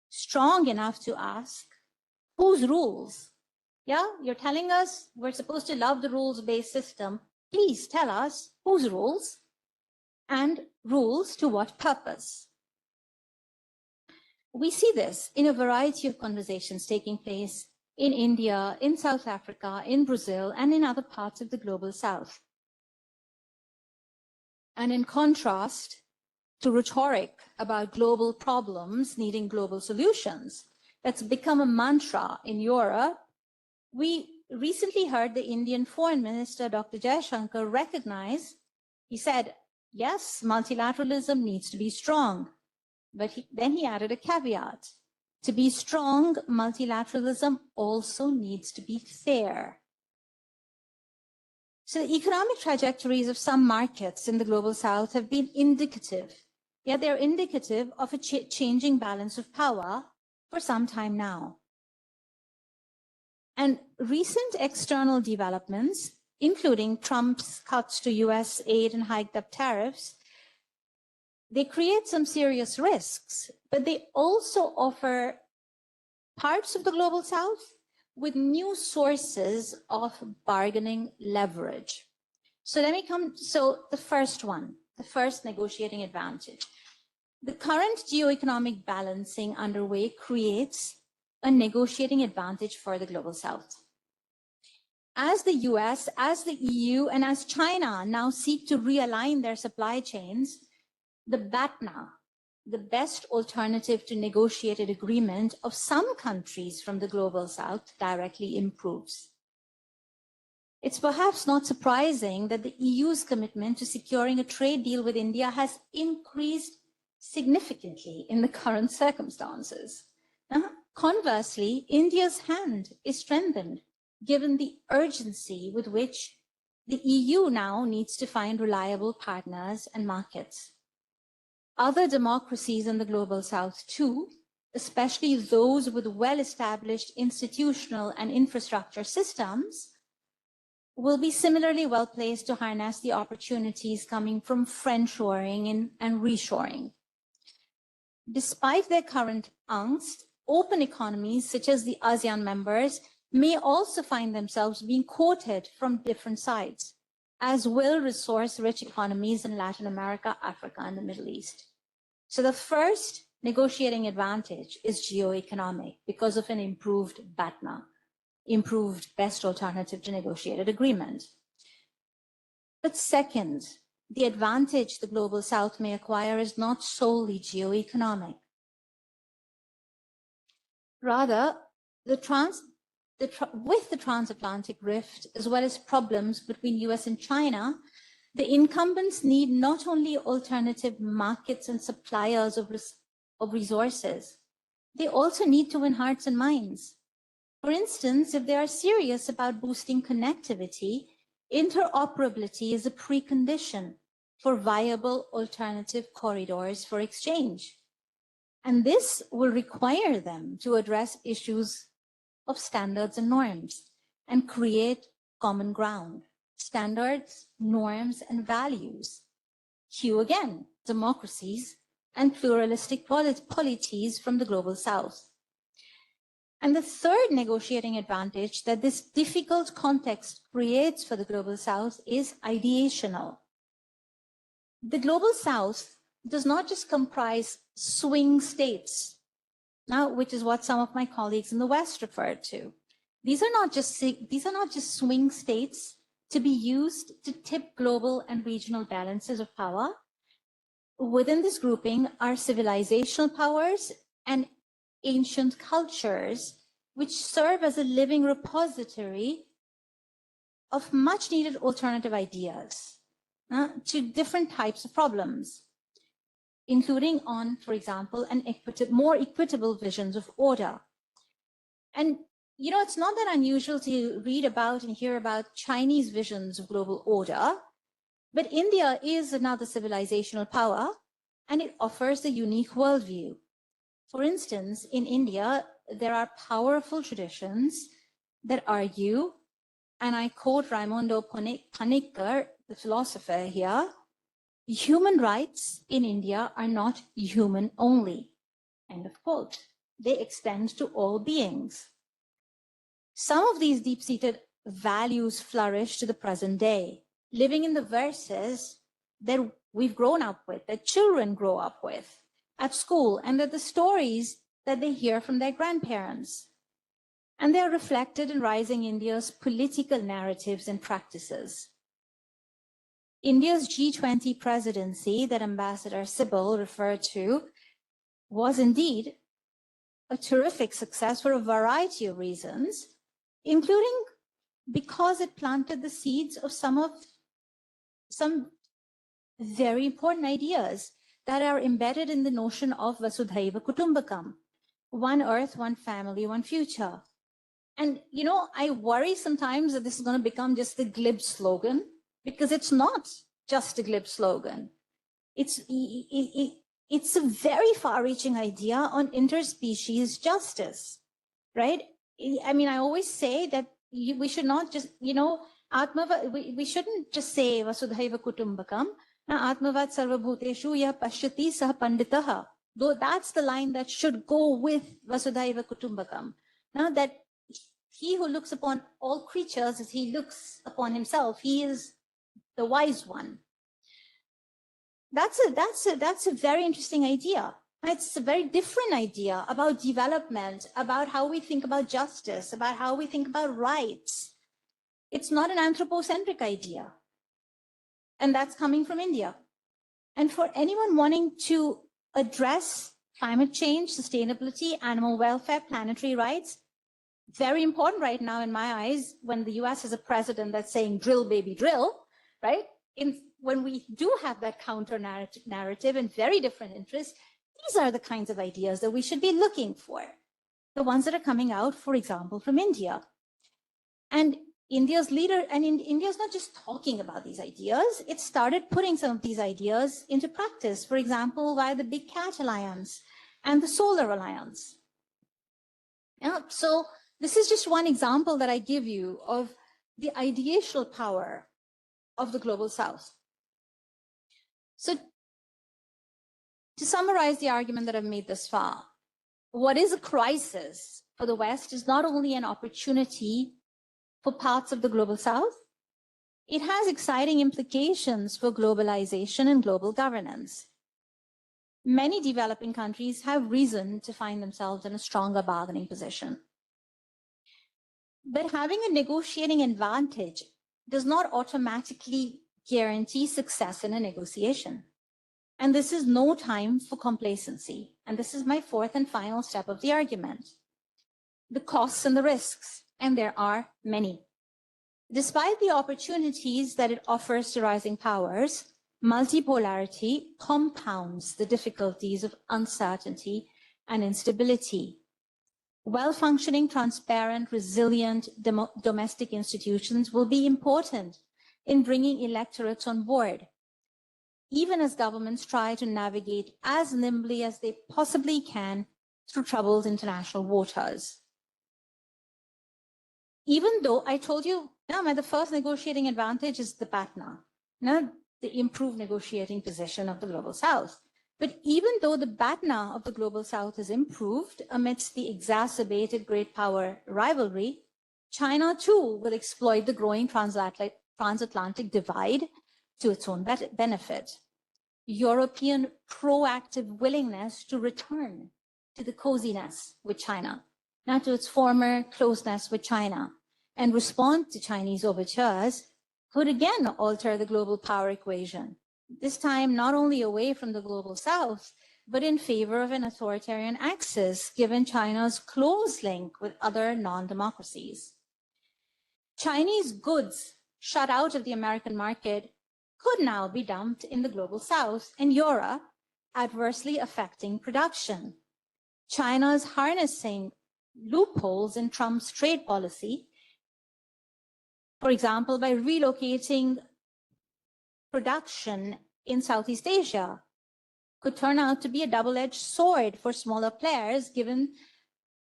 [SPEAKER 5] strong enough to ask, whose rules? Yeah, you're telling us we're supposed to love the rules-based system. Please tell us whose rules and rules to what purpose. We see this in a variety of conversations taking place in India, in South Africa, in Brazil, and in other parts of the global south. And in contrast to rhetoric about global problems needing global solutions, that's become a mantra in Europe, we recently heard the Indian Foreign Minister, Dr. Jaishankar, recognize, he said, yes, multilateralism needs to be strong. But then he added a caveat. To be strong, multilateralism also needs to be fair. So the economic trajectories of some markets in the global south have been indicative. Yet they're indicative of a changing balance of power for some time now. And recent external developments, including Trump's cuts to US aid and hiked up tariffs, they create some serious risks, but they also offer parts of the global south with new sources of bargaining leverage. So the first one, the first negotiating advantage. The current geoeconomic balancing underway creates a negotiating advantage for the global south. As the US, as the EU, and as China now seek to realign their supply chains, the BATNA, the best alternative to negotiated agreement of some countries from the global south, directly improves. It's perhaps not surprising that the EU's commitment to securing a trade deal with India has increased significantly in the current circumstances. Conversely, India's hand is strengthened given the urgency with which the EU now needs to find reliable partners and markets. Other democracies in the global south too, especially those with well-established institutional and infrastructure systems, will be similarly well placed to harness the opportunities coming from friendshoring and reshoring. Despite their current angst, open economies such as the ASEAN members may also find themselves being courted from different sides, as will resource-rich economies in Latin America, Africa, and the Middle East. So the first negotiating advantage is geoeconomic because of an improved BATNA, improved best alternative to negotiated agreement. But second, the advantage the global south may acquire is not solely geoeconomic. Rather, with the transatlantic rift, as well as problems between US and China, the incumbents need not only alternative markets and suppliers of resources, they also need to win hearts and minds. For instance, if they are serious about boosting connectivity, interoperability is a precondition for viable alternative corridors for exchange. And this will require them to address issues of standards and norms and create common ground, standards, norms, and values. Cue again, democracies and pluralistic polities from the global south. And the third negotiating advantage that this difficult context creates for the global south is ideational. The global south does not just comprise swing states, now, which is what some of my colleagues in the West refer to. These are not just swing states to be used to tip global and regional balances of power. Within this grouping are civilizational powers and ancient cultures, which serve as a living repository of much needed alternative ideas to different types of problems, including on, for example, more equitable visions of order. And, you know, it's not that unusual to read about and hear about Chinese visions of global order, but India is another civilizational power, and it offers a unique worldview. For instance, in India, there are powerful traditions that argue, and I quote Raimondo Panikkar, the philosopher here, human rights in India are not human only, end of quote. They extend to all beings. Some of these deep-seated values flourish to the present day, living in the verses that we've grown up with, that children grow up with at school, and that the stories that they hear from their grandparents. And they're reflected in rising India's political narratives and practices. India's G20 presidency that Ambassador Sybil referred to was indeed a terrific success for a variety of reasons, including because it planted the seeds of some very important ideas that are embedded in the notion of Vasudhaiva Kutumbakam, one earth, one family, one future. And, you know, I worry sometimes that this is going to become just a glib slogan, because it's not just a glib slogan. It's a very far-reaching idea on interspecies justice, right? I mean, I always say that we should not just, you know, we shouldn't just say Vasudhaiva Kutumbakam, Atmavad Sarvabhuteshu Yah Pashyati Sah Panditaha. Though that's the line that should go with Vasudhaiva Kutumbakam. Now that he who looks upon all creatures as he looks upon himself, he is the wise one. That's a very interesting idea. It's a very different idea about development, about how we think about justice, about how we think about rights. It's not an anthropocentric idea. And that's coming from India. And for anyone wanting to address climate change, sustainability, animal welfare, planetary rights, very important right now in my eyes, when the US has a president that's saying drill, baby, drill, right? When we do have that counter narrative and very different interests, these are the kinds of ideas that we should be looking for. The ones that are coming out, for example, from India. And India's India's not just talking about these ideas, it started putting some of these ideas into practice, for example, via the Big Cat Alliance and the Solar Alliance. Yeah, so this is just one example that I give you of the ideational power of the Global South. So to summarize the argument that I've made thus far, what is a crisis for the West is not only an opportunity for parts of the Global South, it has exciting implications for globalization and global governance. Many developing countries have reason to find themselves in a stronger bargaining position. But having a negotiating advantage does not automatically guarantee success in a negotiation. And this is no time for complacency. And this is my fourth and final step of the argument. The costs and the risks, and there are many. Despite the opportunities that it offers to rising powers, multipolarity compounds the difficulties of uncertainty and instability. Well-functioning, transparent, resilient domestic institutions will be important in bringing electorates on board, even as governments try to navigate as nimbly as they possibly can through troubled international waters. Even though I told you, the first negotiating advantage is the BATNA, the improved negotiating position of the Global South. But even though the BATNA of the Global South is improved amidst the exacerbated great power rivalry, China too will exploit the growing transatlantic divide to its own benefit. European proactive willingness to return to the coziness with China, not to its former closeness with China, and respond to Chinese overtures could again alter the global power equation, this time not only away from the Global South, but in favor of an authoritarian axis, given China's close link with other non-democracies. Chinese goods shut out of the American market could now be dumped in the Global South and Europe, adversely affecting production. China's harnessing loopholes in Trump's trade policy, for example, by relocating production in Southeast Asia, could turn out to be a double-edged sword for smaller players, given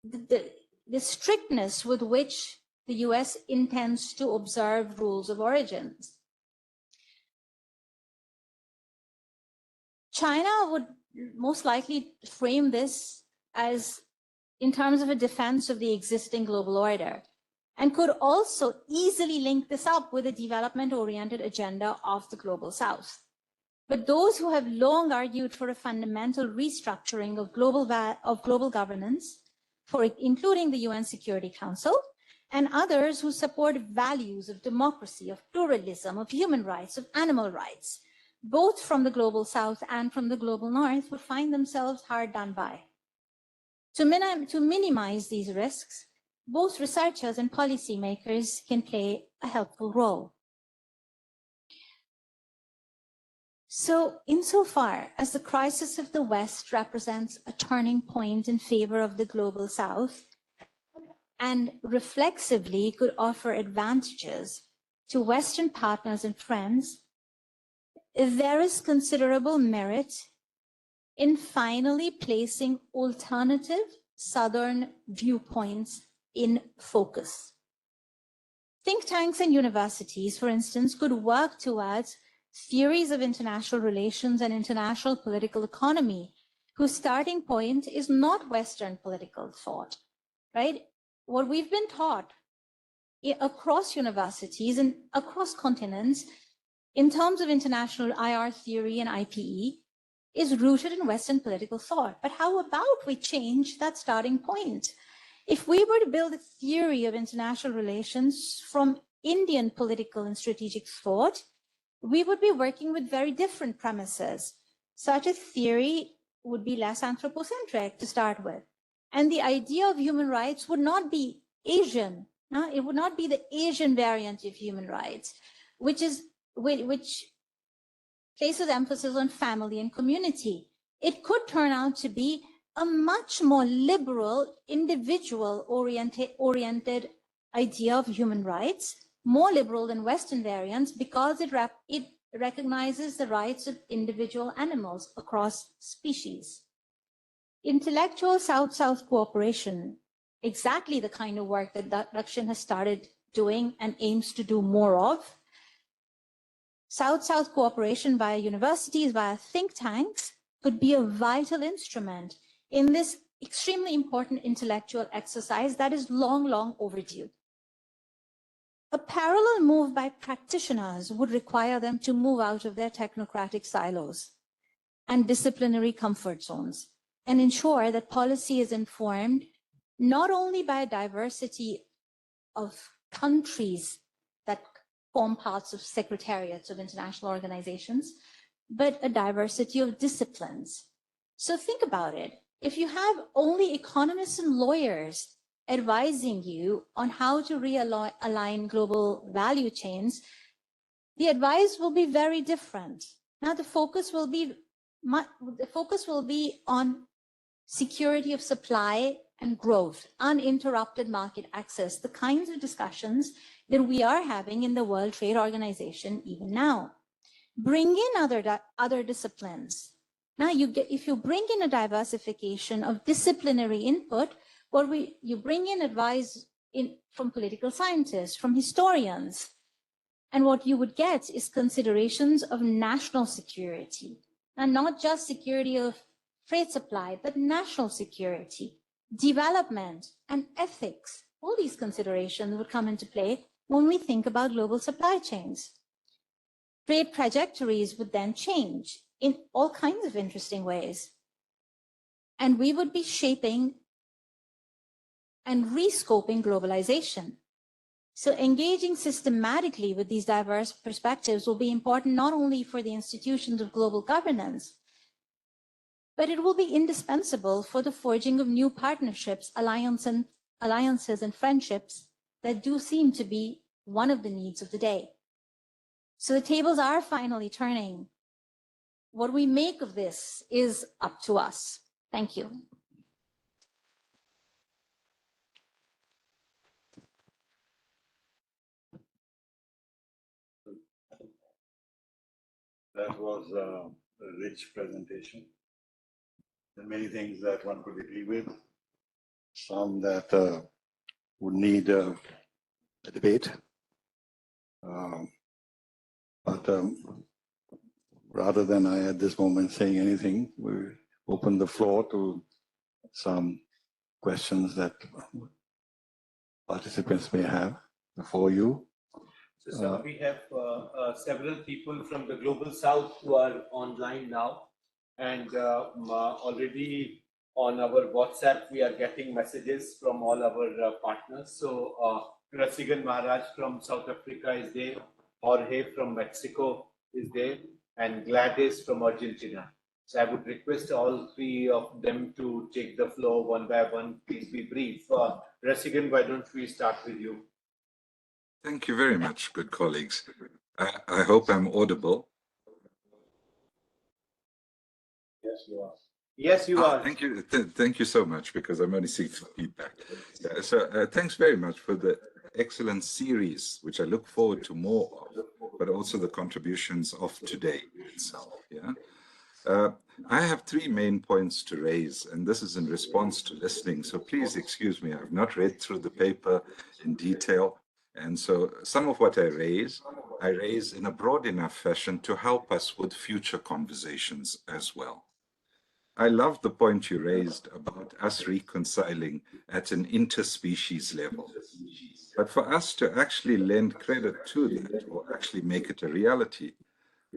[SPEAKER 5] the strictness with which the US intends to observe rules of origins. China would most likely frame this as in terms of a defense of the existing global order, and could also easily link this up with a development-oriented agenda of the Global South. But those who have long argued for a fundamental restructuring of global governance, including the UN Security Council, and others who support values of democracy, of pluralism, of human rights, of animal rights, both from the Global South and from the Global North, would find themselves hard done by. To minimize these risks, both researchers and policymakers can play a helpful role. So, insofar as the crisis of the West represents a turning point in favor of the Global South, and reflexively could offer advantages to Western partners and friends, there is considerable merit in finally placing alternative Southern viewpoints in focus. Think tanks and universities, for instance, could work towards theories of international relations and international political economy whose starting point is not Western political thought, right? What we've been taught across universities and across continents in terms of international IR theory and IPE is rooted in Western political thought. But how about we change that starting point? If we were to build a theory of international relations from Indian political and strategic thought, we would be working with very different premises. Such a theory would be less anthropocentric to start with. And the idea of human rights would not be Asian. No? It would not be the Asian variant of human rights, which places emphasis on family and community. It could turn out to be a much more liberal, individual-oriented idea of human rights, more liberal than Western variants, because it recognizes the rights of individual animals across species. Intellectual South-South cooperation, exactly the kind of work that Dakshin has started doing and aims to do more of. South-South cooperation via universities, via think tanks, could be a vital instrument in this extremely important intellectual exercise that is long, long overdue. A parallel move by practitioners would require them to move out of their technocratic silos and disciplinary comfort zones and ensure that policy is informed not only by a diversity of countries that form parts of secretariats of international organizations, but a diversity of disciplines. So think about it. If you have only economists and lawyers advising you on how to realign global value chains, the advice will be very different. Now the focus will be on security of supply and growth, uninterrupted market access, the kinds of discussions that we are having in the World Trade Organization even now. Bring in other disciplines. Now if you bring in a diversification of disciplinary input, you bring in advice from political scientists, from historians, and what you would get is considerations of national security, and not just security of trade supply, but national security, development, and ethics. All these considerations would come into play when we think about global supply chains. Trade trajectories would then change in all kinds of interesting ways. And we would be shaping and rescoping globalization. So engaging systematically with these diverse perspectives will be important not only for the institutions of global governance, but it will be indispensable for the forging of new partnerships, alliances, and friendships that do seem to be one of the needs of the day. So the tables are finally turning. What we make of this is up to us. Thank you.
[SPEAKER 2] That was a rich presentation. There are many things that one could agree with, some that would need a debate. But rather than I at this moment saying anything, we open the floor to some questions that participants may have before you.
[SPEAKER 1] So we have several people from the Global South who are online now, and already on our WhatsApp we are getting messages from all our partners. So Rasigan Maharaj from South Africa is there, Jorge from Mexico is there, and Gladys from Argentina. So I would request all three of them to take the floor one by one. Please be brief. Rasigan, why don't we start with you?
[SPEAKER 6] Thank you very much, good colleagues. I hope I'm audible.
[SPEAKER 1] Yes, you are. Yes, you are.
[SPEAKER 6] Thank you. Thank you so much, because I'm only seeing feedback. So thanks very much for the excellent series, which I look forward to more of, but also the contributions of today itself. Yeah. I have three main points to raise, and this is in response to listening. So please excuse me, I've not read through the paper in detail. And so some of what I raise in a broad enough fashion to help us with future conversations as well. I love the point you raised about us reconciling at an interspecies level. But for us to actually lend credit to that or actually make it a reality,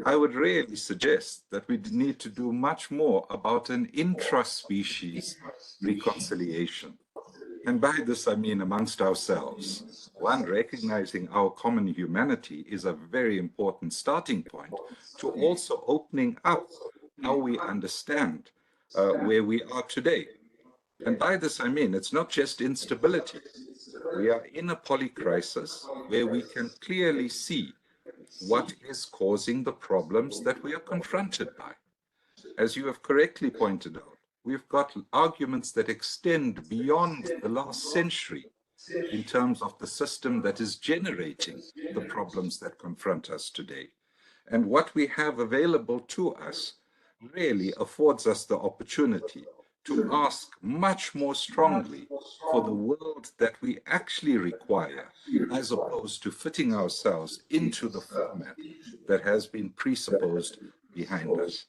[SPEAKER 6] I would really suggest that we need to do much more about an intraspecies reconciliation. And by this, I mean amongst ourselves. One, recognizing our common humanity is a very important starting point to also opening up how we understand where we are today. And by this, I mean it's not just instability. We are in a polycrisis where we can clearly see what is causing the problems that we are confronted by. As you have correctly pointed out, we've got arguments that extend beyond the last century in terms of the system that is generating the problems that confront us today. And what we have available to us really affords us the opportunity to ask much more strongly for the world that we actually require, as opposed to fitting ourselves into the format that has been presupposed behind us.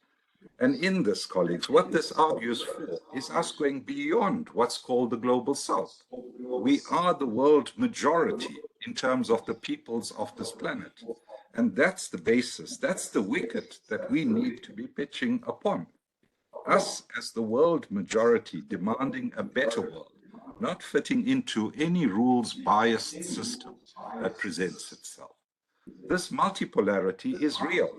[SPEAKER 6] And in this, colleagues, what this argues for is us going beyond what's called the global south. We are the world majority in terms of the peoples of this planet. And that's the basis, that's the wicket that we need to be pitching upon. Us as the world majority demanding a better world, not fitting into any rules-biased system that presents itself. This multipolarity is real.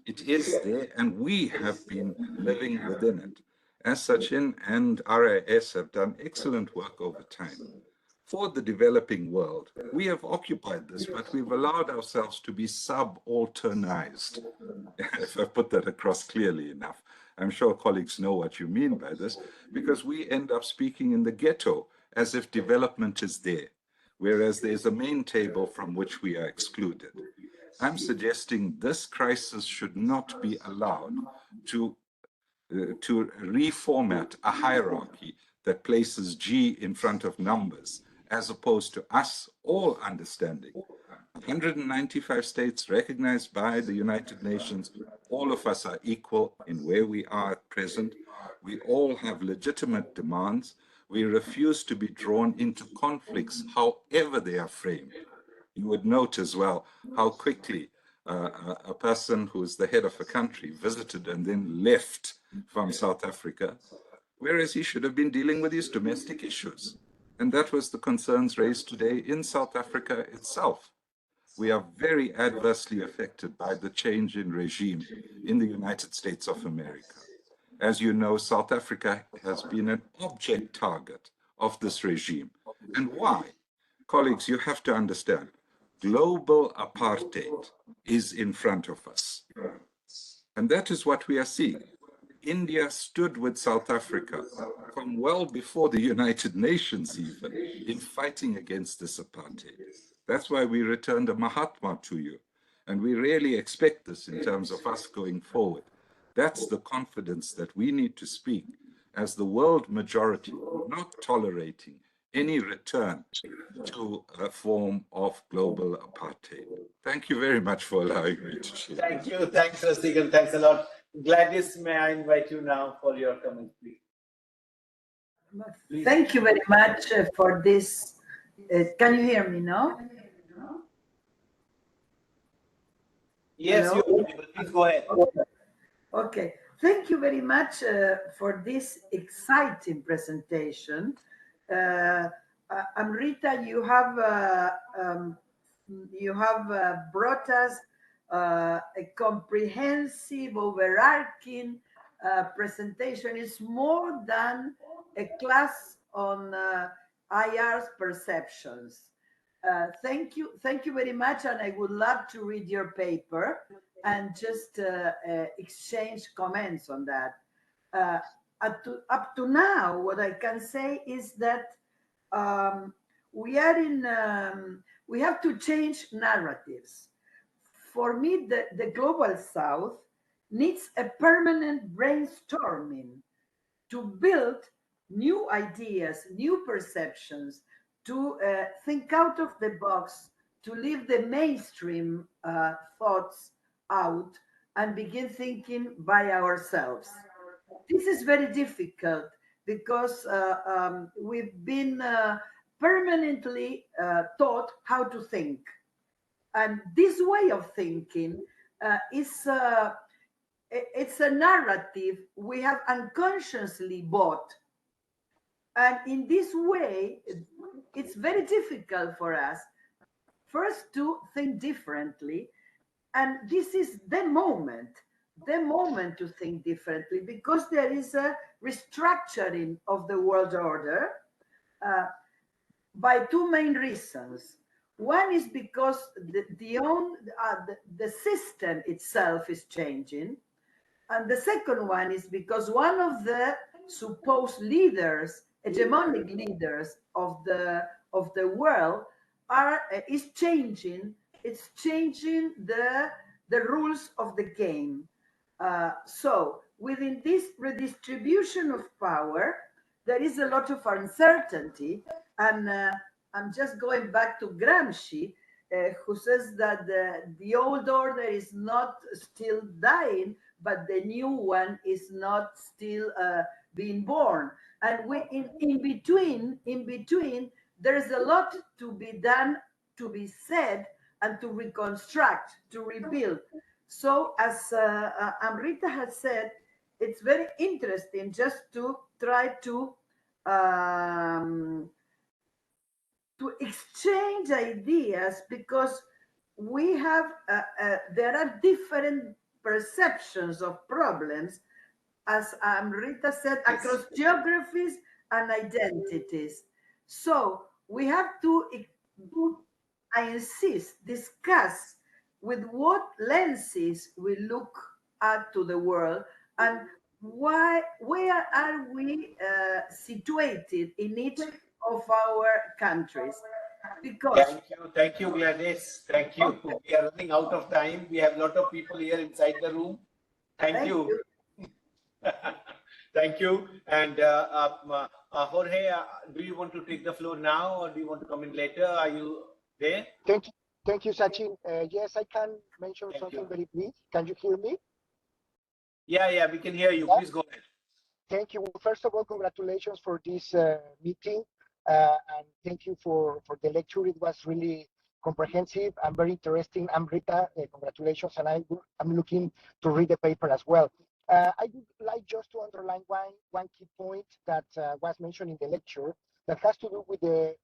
[SPEAKER 6] It is there, and we have been living within it. As Sachin and RIS have done excellent work over time. For the developing world, we have occupied this, but we've allowed ourselves to be subalternized, if I put that across clearly enough. I'm sure colleagues know what you mean by this, because we end up speaking in the ghetto as if development is there, whereas there's a main table from which we are excluded. I'm suggesting this crisis should not be allowed to reformat a hierarchy that places G in front of numbers, as opposed to us all understanding 195 states recognized by the United Nations. All of us are equal in where we are at present. We all have legitimate demands. We refuse to be drawn into conflicts, however they are framed. You would note as well how quickly a person who's the head of a country visited and then left from South Africa, whereas he should have been dealing with his domestic issues. And that was the concerns raised today in South Africa itself. We are very adversely affected by the change in regime in the United States of America. As you know, South Africa has been an object target of this regime. And why? Colleagues, you have to understand, global apartheid is in front of us. And that is what we are seeing. India stood with South Africa from well before the United Nations even in fighting against this apartheid. That's why we returned a Mahatma to you. And we really expect this in terms of us going forward. That's the confidence that we need to speak as the world majority, not tolerating any return to a form of global apartheid. Thank you very much for allowing me to share.
[SPEAKER 1] Thank you. Thanks, Rasigan. Thanks a lot. Gladys, may I invite you now for your comment, please?
[SPEAKER 7] Thank you very much for this. Can you hear me now?
[SPEAKER 1] Yes,
[SPEAKER 7] Hello?
[SPEAKER 1] you're audible. Please go ahead.
[SPEAKER 7] Okay. Thank you very much for this exciting presentation. Amrita, you have brought us a comprehensive, overarching presentation. It's more than a class on IR's perceptions. Thank you very much, and I would love to read your paper and just exchange comments on that. Up to now, what I can say is that we have to change narratives. For me, the global South needs a permanent brainstorming to build new ideas, new perceptions, to think out of the box, to leave the mainstream thoughts out and begin thinking by ourselves. this is very difficult because we've been permanently taught how to think. And this way of thinking is it's a narrative we have unconsciously bought. And in this way, it's very difficult for us first to think differently. And this is the moment to think differently, because there is a restructuring of the world order uh, by two main reasons. One is because the system itself is changing. And the second one is because one of the supposed leaders, hegemonic leaders of the world, is changing. It's changing the rules of the game. So within this redistribution of power, there is a lot of uncertainty. And I'm just going back to Gramsci, who says that the old order is not still dying, but the new one is not still being born. And in between, there's a lot to be done, to be said, and to reconstruct, to rebuild. So, as Amrita has said, it's very interesting just to try um, to exchange ideas, because we have there are different perceptions of problems, as Rita said, across geographies and identities. So we have to, I insist, discuss with what lenses we look at to the world, and where are we situated in each of our countries. Because
[SPEAKER 1] Thank you, Gladys. Thank you.
[SPEAKER 7] okay,
[SPEAKER 1] We are running out of time. We have a lot of people here inside the room. Thank
[SPEAKER 7] thank
[SPEAKER 1] you.
[SPEAKER 7] you.
[SPEAKER 1] Thank you. And Jorge, do you want to take the floor now, or do you want to come in later? Are you there?
[SPEAKER 8] Thank you, Sachin. Yes, I can mention
[SPEAKER 1] Thank
[SPEAKER 8] something
[SPEAKER 1] you.
[SPEAKER 8] very brief. Can you hear me?
[SPEAKER 1] Yeah, we can hear you.
[SPEAKER 8] Yeah.
[SPEAKER 1] Please go ahead.
[SPEAKER 8] Thank you. First of all, congratulations for this meeting, and thank you for the lecture. It was really comprehensive and very interesting. I'm Rita. Congratulations, and I'm looking to read the paper as well. I would like just to underline one key point that was mentioned in the lecture that has to do with the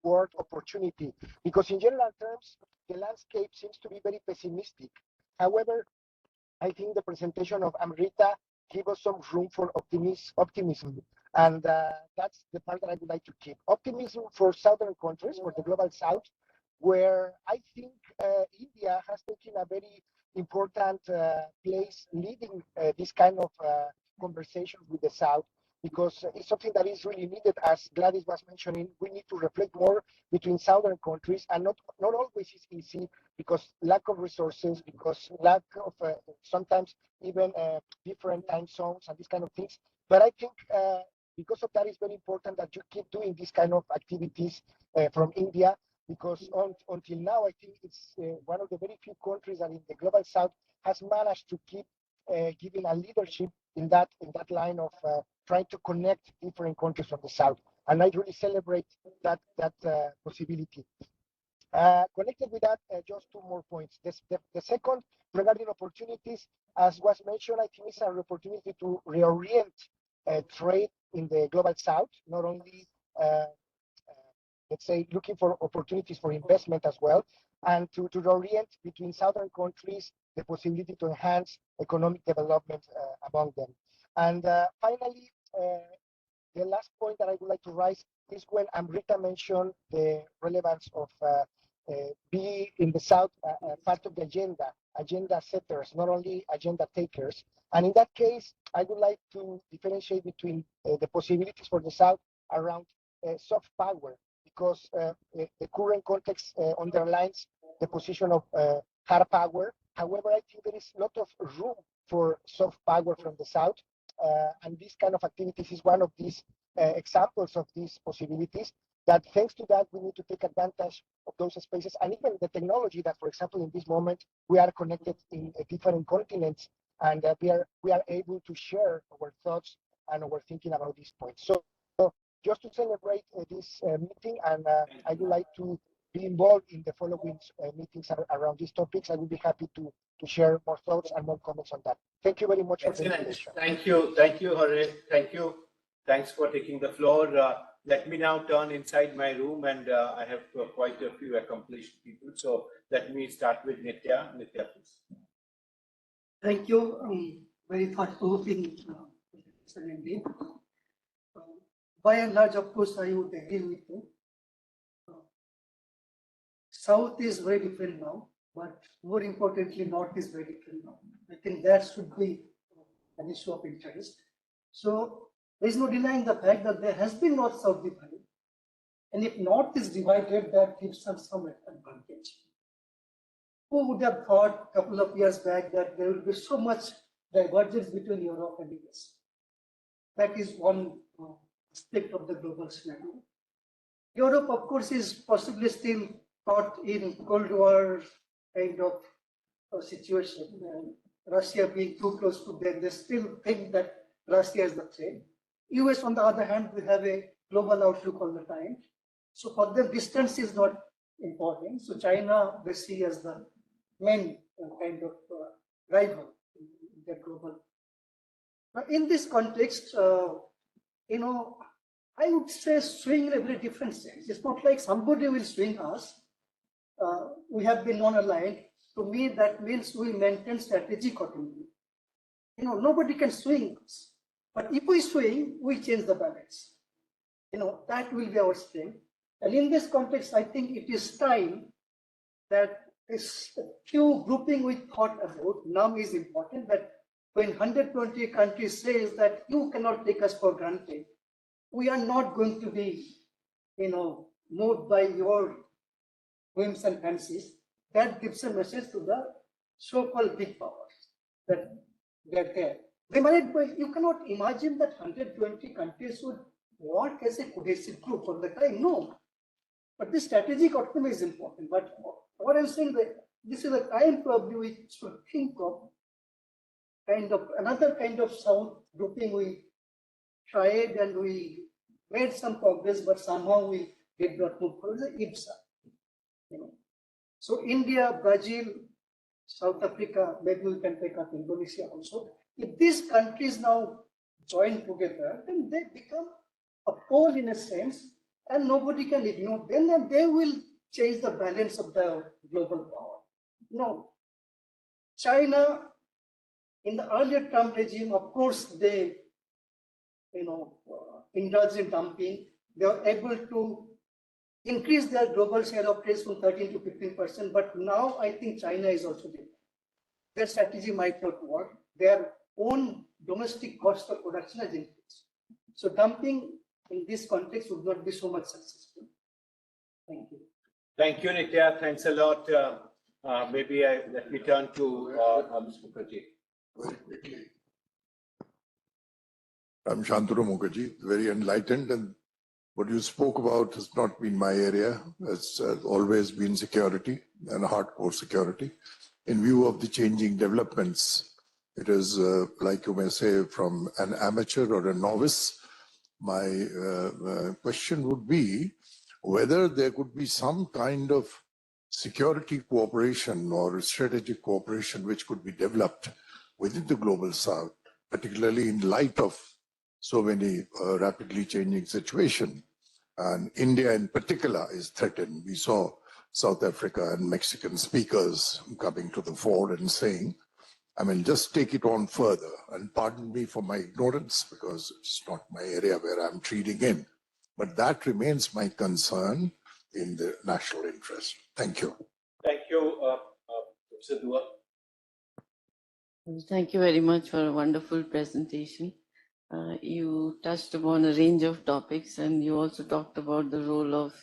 [SPEAKER 8] word opportunity, because in general terms, the landscape seems to be very pessimistic. However, I think the presentation of Amrita give us some room for optimism. And that's the part that I would like to keep. Optimism for southern countries, for the global south, where I think India has taken a very important place leading this kind of conversations with the south, because it's something that is really needed. As Gladys was mentioning, we need to reflect more between southern countries, and not always is easy, because lack of resources, because lack of sometimes even different time zones and these kind of things. But I think because of that, it's very important that you keep doing these kind of activities from India, because until now, I think it's one of the very few countries that in the global south has managed to keep giving a leadership in that line of trying to connect different countries from the south. And I really celebrate that possibility. Connected with that, just two more points. The second, regarding opportunities, as was mentioned, I think it's an opportunity to reorient trade in the global south, not only, let's say, looking for opportunities for investment as well, and to reorient between southern countries, the possibility to enhance economic development among them. And finally, the last point that I would like to raise is when Amrita mentioned the relevance of be in the South part of the agenda setters, not only agenda takers. And in that case, I would like to differentiate between the possibilities for the South around soft power, because the current context underlines the position of hard power. However, I think there is a lot of room for soft power from the South. And this kind of activities is one of these examples of these possibilities, that thanks to that, we need to take advantage of those spaces, and even the technology that, for example, in this moment, we are connected in different continents, and we are able to share our thoughts and our thinking about these points. So just to celebrate this meeting, and I would like to be involved in the following meetings around these topics. I will be happy to share more thoughts and more comments on that. Thank you very much for the invitation.
[SPEAKER 1] Thank you, Jorge. Thank you. Thanks for taking the floor. Let me now turn inside my room, and I have quite a few accomplished people. So let me start with Nitya. Nitya, please.
[SPEAKER 9] Thank you. Very thought-provoking, indeed. By and large, of course, I would agree with you. South is very different now, but more importantly, North is very different now. I think that should be an issue of interest. So there is no denying the fact that there has been North-South divide. And if North is divided, that gives us some advantage. Who would have thought a couple of years back that there would be so much divergence between Europe and US? That is one aspect of the global scenario. Europe, of course, is possibly still caught in Cold War kind of situation. Russia being too close to them, they still think that Russia is the threat. US, on the other hand, we have a global outlook all the time. So for them, distance is not important. So China, they see as the main kind of rival in the global. Now, in this context, you know, I would say swing in a very different sense. It's not like somebody will swing us. We have been non-aligned. To me, that means we maintain strategic autonomy. You know, nobody can swing us. But if we swing, we change the balance. You know, that will be our strength. And in this context, I think it is time that this few grouping we thought about now is important, that when 120 countries says that you cannot take us for granted, we are not going to be, you know, moved by your whims and fancies. That gives a message to the so-called big powers that they're there. They might, you cannot imagine that 120 countries would work as a cohesive group all the time. No. But this strategic autonomy is important. But what I'm saying that this is a time probably we should think of kind of another kind of South grouping. We tried and we made some progress, but somehow we did not move forward. The IBSA. You know. So India, Brazil, South Africa, maybe we can take up Indonesia also. If these countries now join together, then they become a pole in a sense, and nobody can ignore them, and they will change the balance of the global power. No. China, in the earlier Trump regime, of course, they, you know, indulged in dumping. They were able to increase their global share of trade from 13 to 15%. But now I think China is also there. Their strategy might not work. Their own domestic cost of production has increased. So dumping in this context would not be so much successful. Thank you.
[SPEAKER 1] Thank you, Nitya. Thanks a lot. Maybe let me turn to Mr. Mukherjee.
[SPEAKER 2] Very quickly. I'm Shantanu Mukherjee, very enlightened, and what you spoke about has not been my area. It's always been security and hardcore security. In view of the changing developments, it is like you may say from an amateur or a novice. My question would be whether there could be some kind of security cooperation or strategic cooperation which could be developed within the global South, particularly in light of so many rapidly changing situations. And India in particular is threatened. We saw South Africa and Mexican speakers coming to the fore and saying, I mean, just take it on further, and pardon me for my ignorance because it's not my area where I'm treating in, but that remains my concern in the national interest. Thank you.
[SPEAKER 1] Thank you, Mr. Dua.
[SPEAKER 10] Thank you very much for a wonderful presentation. You touched upon a range of topics, and you also talked about the role of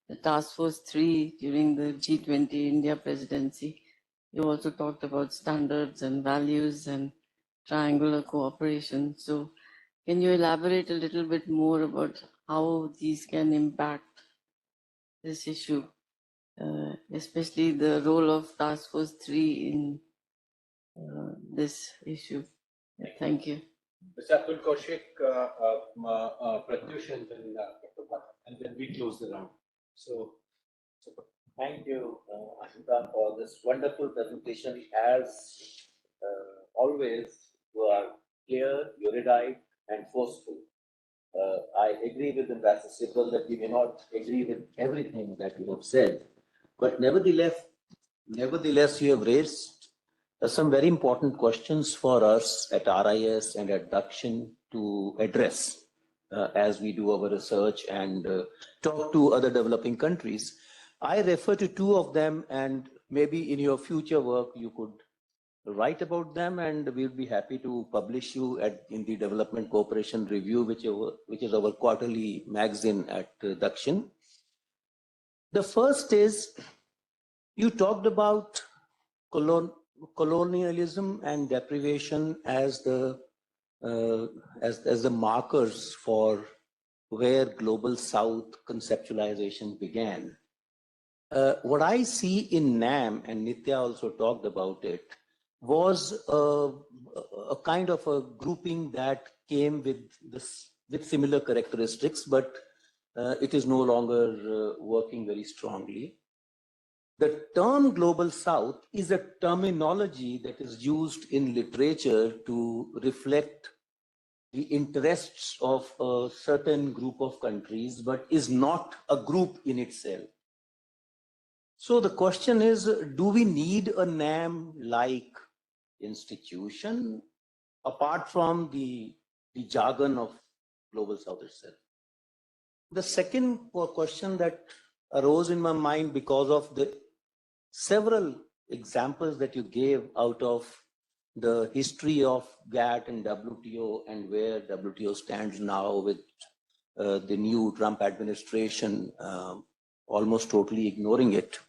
[SPEAKER 10] the Task Force 3 during the G20 India presidency. You also talked about standards and values and triangular cooperation. So can you elaborate a little bit more about how these can impact this issue, especially the role of Task Force 3 in this issue. Thank you.
[SPEAKER 1] Mr. Atul Kaushik, Pratyush, and then Dr. Bhatt, and then we close the round. So,
[SPEAKER 11] Thank you, Ashita, for this wonderful presentation. As always, you are clear, erudite, and forceful. I agree with Ambassador Sibal that we may not agree with everything that you have said, but nevertheless, you have raised some very important questions for us at RIS and at Dakshin to address as we do our research and talk to other developing countries. I refer to two of them, and maybe in your future work you could write about them, and we'll be happy to publish you in the Development Cooperation Review, which is our quarterly magazine at Dakshin. The first is, you talked about colonialism and deprivation as the markers for where Global South conceptualization began. What I see in NAM, and Nitya also talked about it, was a kind of a grouping that came with similar characteristics, but it is no longer working very strongly. The term Global South is a terminology that is used in literature to reflect the interests of a certain group of countries, but is not a group in itself. So the question is, do we need a NAM-like institution apart from the jargon of Global South itself? The second question that arose in my mind because of the several examples that you gave out of the history of GATT and WTO and where WTO stands now with the new Trump administration almost totally ignoring it.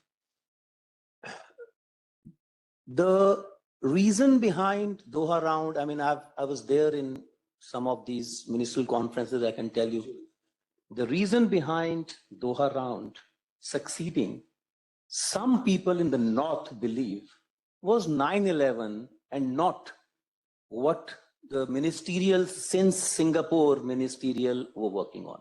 [SPEAKER 11] The reason behind Doha round, I mean, I was there in some of these ministerial conferences, I can tell you. The reason behind Doha round succeeding, some people in the North believe, was 9/11 and not what the ministerial, since Singapore ministerial, were working on.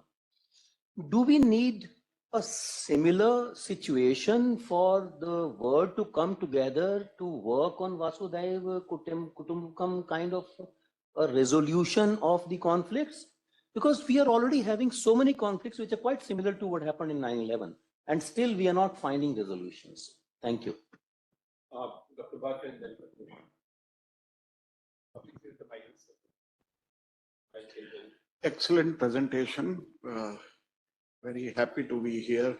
[SPEAKER 11] Do we need a similar situation for the world to come together to work on Vasudhaiva Kutumbakam kind of a resolution of the conflicts? Because we are already having so many conflicts which are quite similar to what happened in 9/11, and still we are not finding resolutions. Thank you.
[SPEAKER 1] Dr. Bhatt, and then
[SPEAKER 4] Excellent presentation. Very happy to be here,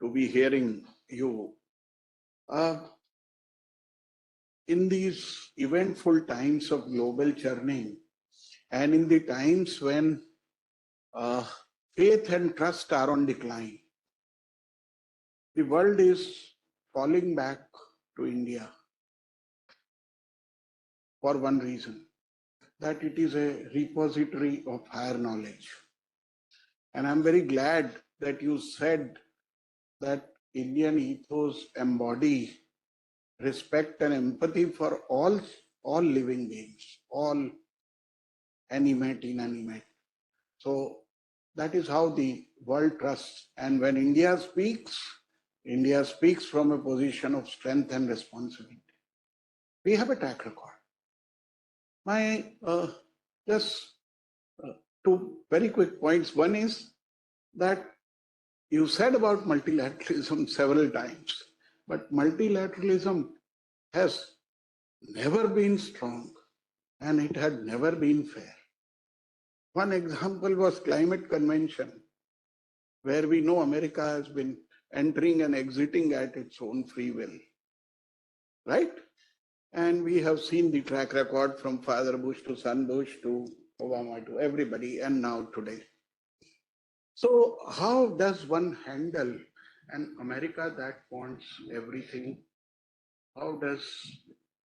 [SPEAKER 4] to be hearing you. In these eventful times of global churning, and in the times when faith and trust are on decline, the world is falling back to India for one reason, that it is a repository of higher knowledge. And I'm very glad that you said that Indian ethos embody respect and empathy for all living beings, all animate, inanimate. So that is how the world trusts. And when India speaks from a position of strength and responsibility. We have a track record. My just two very quick points. One is that you said about multilateralism several times, but multilateralism has never been strong and it had never been fair. One example was climate convention, where we know America has been entering and exiting at its own free will, right? And we have seen the track record from Father Bush to Son Bush to Obama to everybody, and now today. So how does one handle an America that wants everything? How does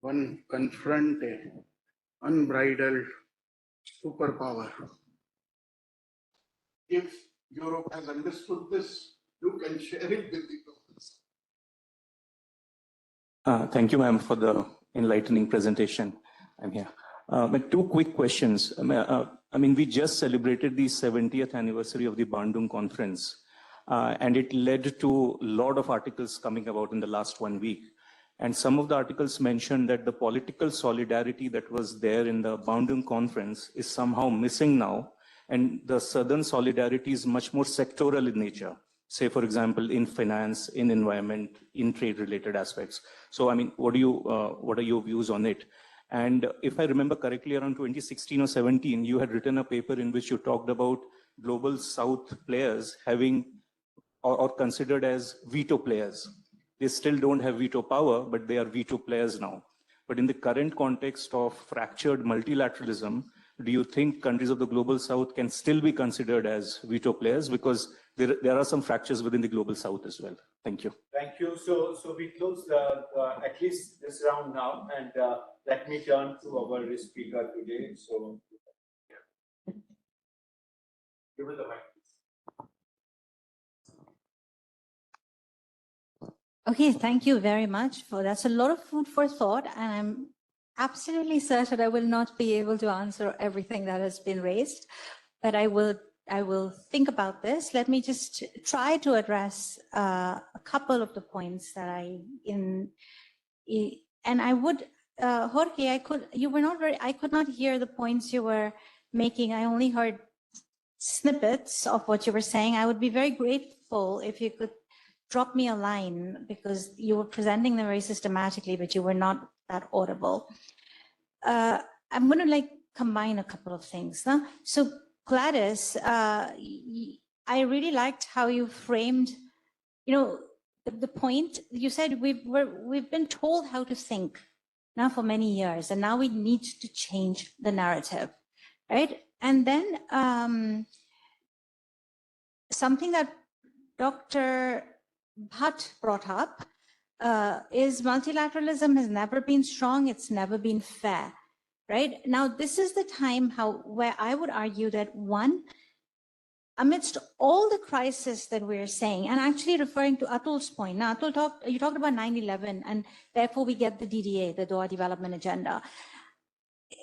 [SPEAKER 4] one confront an unbridled superpower? If Europe has understood this, you can share it with the others.
[SPEAKER 12] Thank you, ma'am, for the enlightening presentation. I'm here. Two quick questions. We just celebrated the 70th anniversary of the Bandung conference, and it led to a lot of articles coming about in the last 1 week. And some of the articles mentioned that the political solidarity that was there in the Bandung conference is somehow missing now, and the Southern solidarity is much more sectoral in nature. Say, for example, in finance, in environment, in trade-related aspects. So, what are your views on it? And if I remember correctly, around 2016 or 17, you had written a paper in which you talked about global South players having or considered as veto players. They still don't have veto power, but they are veto players now. But in the current context of fractured multilateralism, do you think countries of the global South can still be considered as veto players? Because there are some fractures within the global South as well. Thank you.
[SPEAKER 1] Thank you. So we close at least this round now, and let me turn to our speaker today. So give it the mic.
[SPEAKER 5] Okay, thank you very much for that's a lot of food for thought, and I'm absolutely certain I will not be able to answer everything that has been raised, but I will think about this. Let me just try to address a couple of the points that and I would, Jorge, I could not hear the points you were making. I only heard snippets of what you were saying. I would be very grateful if you could drop me a line, because you were presenting them very systematically, but you were not that audible. I'm going to combine a couple of things. Huh? So Gladys, I really liked how you framed, the point. You said we've been told how to think now for many years, and now we need to change the narrative, right? And then something that Dr. Bhatt brought up is multilateralism has never been strong, it's never been fair, right? Now, this is the time where I would argue that one, amidst all the crisis that we're saying, and actually referring to Atul's point, now you talked about 9/11, and therefore we get the DDA, the Doha Development Agenda.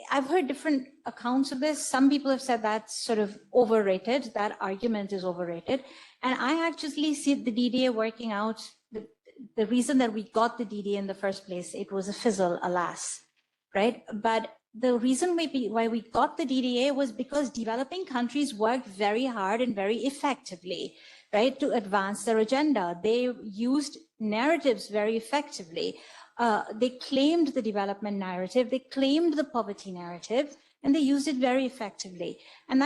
[SPEAKER 5] I've heard different accounts of this. Some people have said that's sort of overrated. That argument is overrated. And I actually see the DDA working out. The reason that we got the DDA in the first place, it was a fizzle, alas, right? But the reason why we got the DDA was because developing countries worked very hard and very effectively, right, to advance their agenda. They used narratives very effectively. They claimed the development narrative, they claimed the poverty narrative, and they used it very effectively. And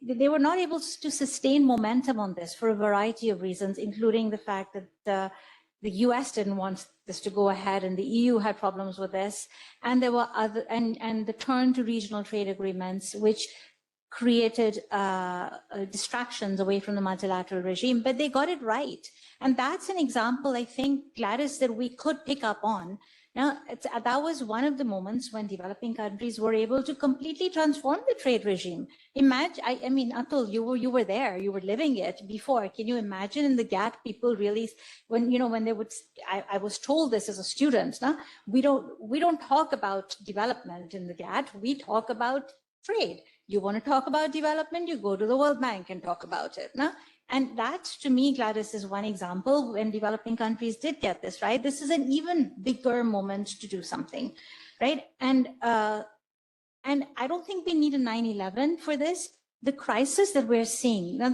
[SPEAKER 5] they were not able to sustain momentum on this for a variety of reasons, including the fact that the US didn't want this to go ahead, and the EU had problems with this. And there were and the turn to regional trade agreements, which created distractions away from the multilateral regime, but they got it right. And that's an example, I think, Gladys, that we could pick up on. Now, that was one of the moments when developing countries were able to completely transform the trade regime. Imagine, I mean, Atul, you were there, you were living it before. Can you imagine in the GATT, people really, when they would, I was told this as a student, no? we don't talk about development in the GATT, we talk about trade. You want to talk about development, you go to the World Bank and talk about it. No? And that, to me, Gladys, is one example when developing countries did get this, right? This is an even bigger moment to do something, right? And I don't think we need a 9/11 for this. The crisis that we're seeing, now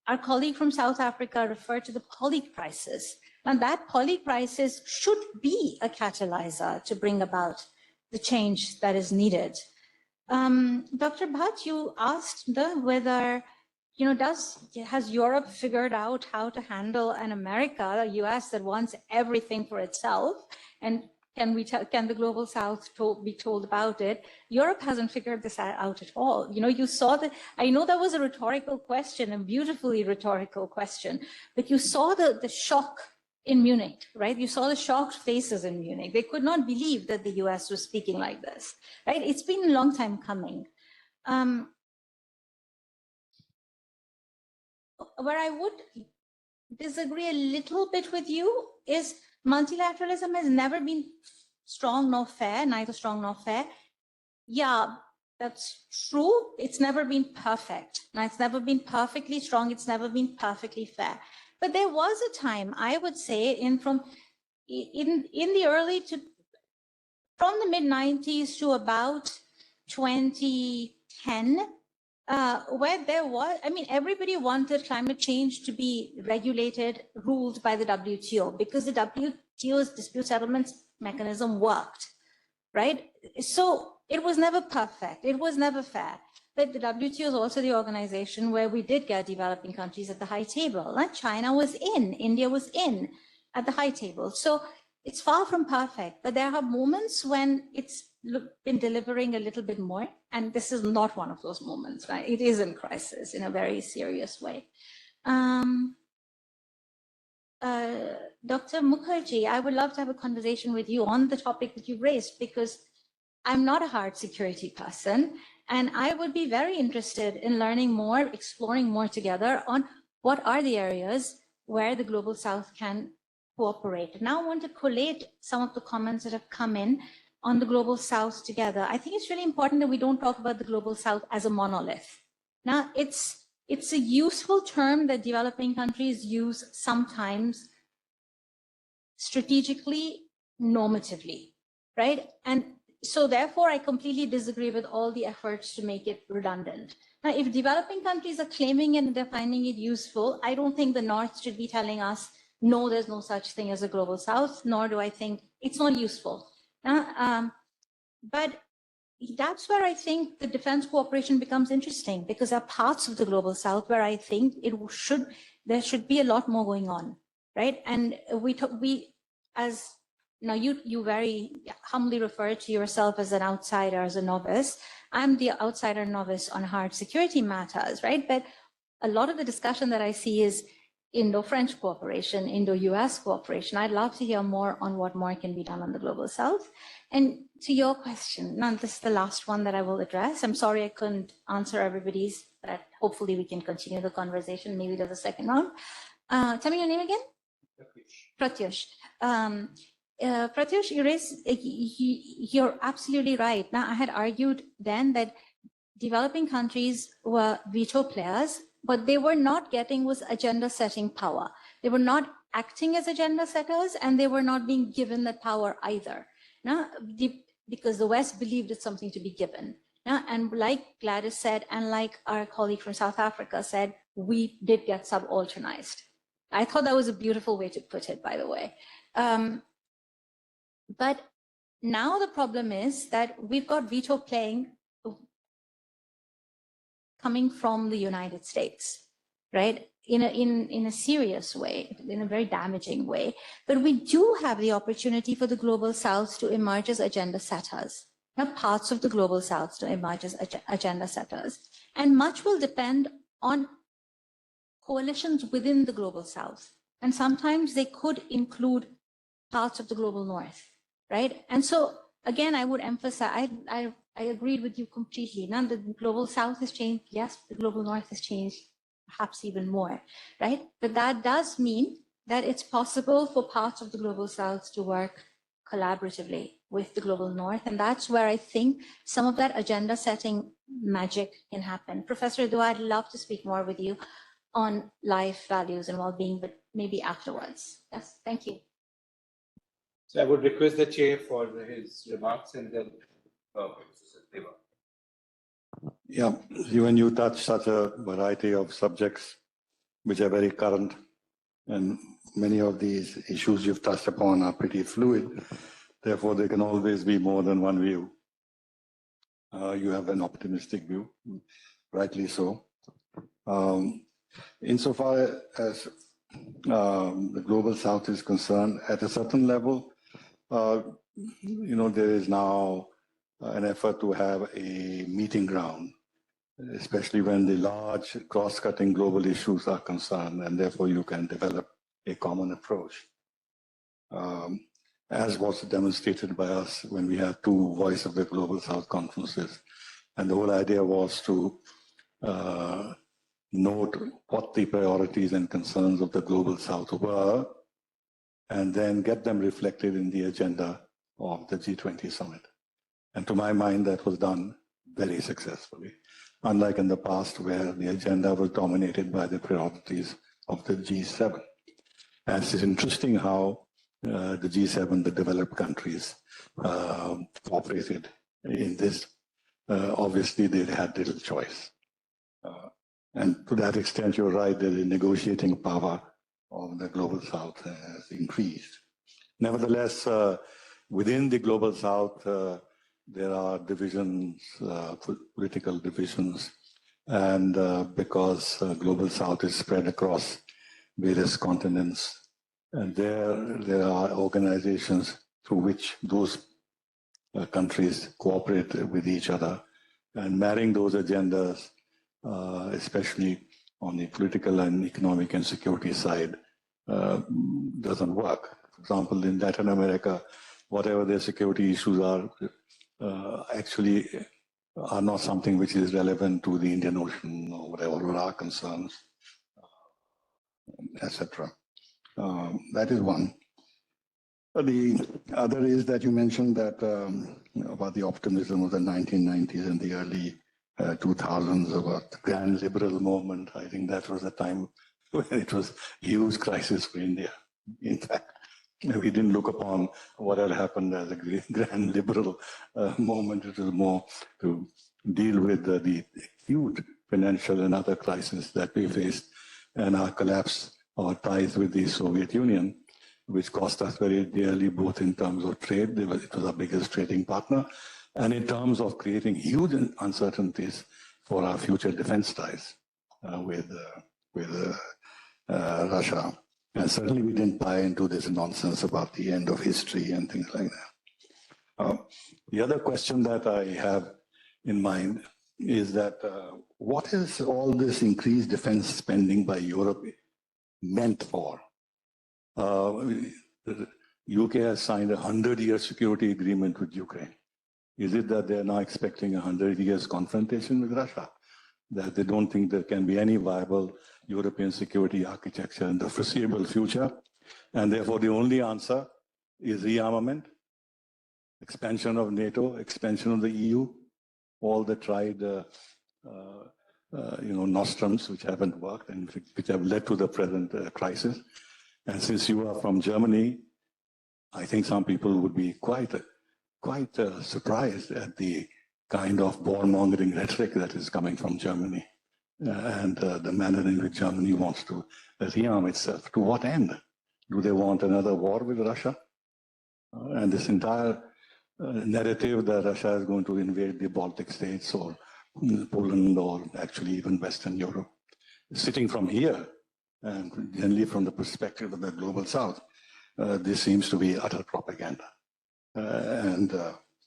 [SPEAKER 5] our colleague from South Africa referred to the poly crisis. And that poly crisis should be a catalyzer to bring about the change that is needed. Dr. Bhatt, you asked whether, has Europe figured out how to handle an America, a US that wants everything for itself? And can the global South be told about it? Europe hasn't figured this out at all. You saw that. I know that was a rhetorical question, a beautifully rhetorical question, but you saw the shock in Munich, right? You saw the shocked faces in Munich. They could not believe that the US was speaking like this, right? It's been a long time coming. Where I would disagree a little bit with you is multilateralism has never been strong nor fair, neither strong nor fair. Yeah, that's true. It's never been perfect. Now, it's never been perfectly strong. It's never been perfectly fair. But there was a time, I would say, in the early to from the mid 90s to about 2010, where there was, I mean, everybody wanted climate change to be regulated, ruled by the WTO, because the WTO's dispute settlement mechanism worked, right? So it was never perfect. It was never fair. But the WTO is also the organization where we did get developing countries at the high table. Like China was in, India was in at the high table. So it's far from perfect, but there are moments when it's been delivering a little bit more. And this is not one of those moments, right? It is in crisis in a very serious way. Dr. Mukherjee, I would love to have a conversation with you on the topic that you raised, because I'm not a hard security person, and I would be very interested in learning more, exploring more together on what are the areas where the Global South can cooperate. Now I want to collate some of the comments that have come in on the Global South together. I think it's really important that we don't talk about the Global South as a monolith. Now, it's a useful term that developing countries use sometimes strategically, normatively, right? And so therefore, I completely disagree with all the efforts to make it redundant. Now, if developing countries are claiming it and they're finding it useful, I don't think the North should be telling us, no, there's no such thing as a Global South, nor do I think it's not useful. But that's where I think the defense cooperation becomes interesting, because there are parts of the Global South where I think there should be a lot more going on, right? And you very humbly refer to yourself as an outsider, as a novice. I'm the outsider novice on hard security matters, right? But a lot of the discussion that I see is Indo-French cooperation, Indo-US cooperation. I'd love to hear more on what more can be done on the Global South. And to your question, now this is the last one that I will address. I'm sorry I couldn't answer everybody's, but hopefully we can continue the conversation. Maybe there's a second round. Tell me your name again? Pratyush. Pratyush, you're absolutely right. Now, I had argued then that developing countries were veto players. What they were not getting was agenda setting power. They were not acting as agenda setters, and they were not being given that power either. Now, because the West believed it's something to be given. Now, and like Gladys said, and like our colleague from South Africa said, we did get subalternized. I thought that was a beautiful way to put it, by the way. But now the problem is that we've got veto playing coming from the United States, right? In a serious way, in a very damaging way. But we do have the opportunity for the Global South to emerge as agenda setters. Now, parts of the Global South to emerge as agenda setters. And much will depend on coalitions within the Global South. And sometimes they could include parts of the Global North, right? And so, again, I would emphasize, I agreed with you completely. Now, the Global South has changed. Yes, the Global North has changed, perhaps even more, right? But that does mean that it's possible for parts of the Global South to work collaboratively with the Global North. And that's where I think some of that agenda setting magic can happen. Professor Dua, I'd love to speak more with you on life, values, and well-being, but maybe afterwards. Yes, thank you.
[SPEAKER 1] So I would request the chair for his remarks, and then
[SPEAKER 2] Yeah, when you touch such a variety of subjects which are very current, and many of these issues you've touched upon are pretty fluid, therefore there can always be more than one view. You have an optimistic view, rightly so. Insofar as the Global South is concerned, at a certain level, there is now an effort to have a meeting ground, especially when the large cross-cutting global issues are concerned, and therefore you can develop a common approach. As was demonstrated by us when we had 2 Voice of the Global South conferences. And the whole idea was to note what the priorities and concerns of the Global South were, and then get them reflected in the agenda of the G20 summit. And to my mind, that was done very successfully, unlike in the past where the agenda was dominated by the priorities of the G7. And it's interesting how the G7, the developed countries, cooperated in this. Obviously, they had little choice. And to that extent, you're right, that the negotiating power of the Global South has increased. Nevertheless, within the Global South, there are divisions, political divisions, and because Global South is spread across various continents, and there are organizations through which those countries cooperate with each other, and marrying those agendas, especially on the political and economic and security side, doesn't work. For example, in Latin America, whatever their security issues are, actually are not something which is relevant to the Indian Ocean or whatever our concerns, etc. That is one. The other is that you mentioned that about the optimism of the 1990s and the early 2000s about the grand liberal movement. I think that was a time when it was a huge crisis for India. In fact, we didn't look upon what had happened as a grand liberal moment. It was more to deal with the huge financial and other crises that we faced and our collapse, our ties with the Soviet Union, which cost us very dearly, both in terms of trade. It was our biggest trading partner, and in terms of creating huge uncertainties for our future defense ties with Russia. And certainly we didn't buy into this nonsense about the end of history and things like that. The other question that I have in mind is that what is all this increased defense spending by Europe meant for? The UK has signed a 100-year security agreement with Ukraine. Is it that they're now expecting a 100 years confrontation with Russia? That they don't think there can be any viable European security architecture in the foreseeable future? And therefore, the only answer is rearmament, expansion of NATO, expansion of the EU, all the tried nostrums which haven't worked and which have led to the present crisis. And since you are from Germany, I think some people would be quite surprised at the kind of warmongering rhetoric that is coming from Germany and the manner in which Germany wants to rearm itself. To what end? Do they want another war with Russia? And this entire narrative that Russia is going to invade the Baltic states or Poland or actually even Western Europe, sitting from here and generally from the perspective of the Global South, this seems to be utter propaganda.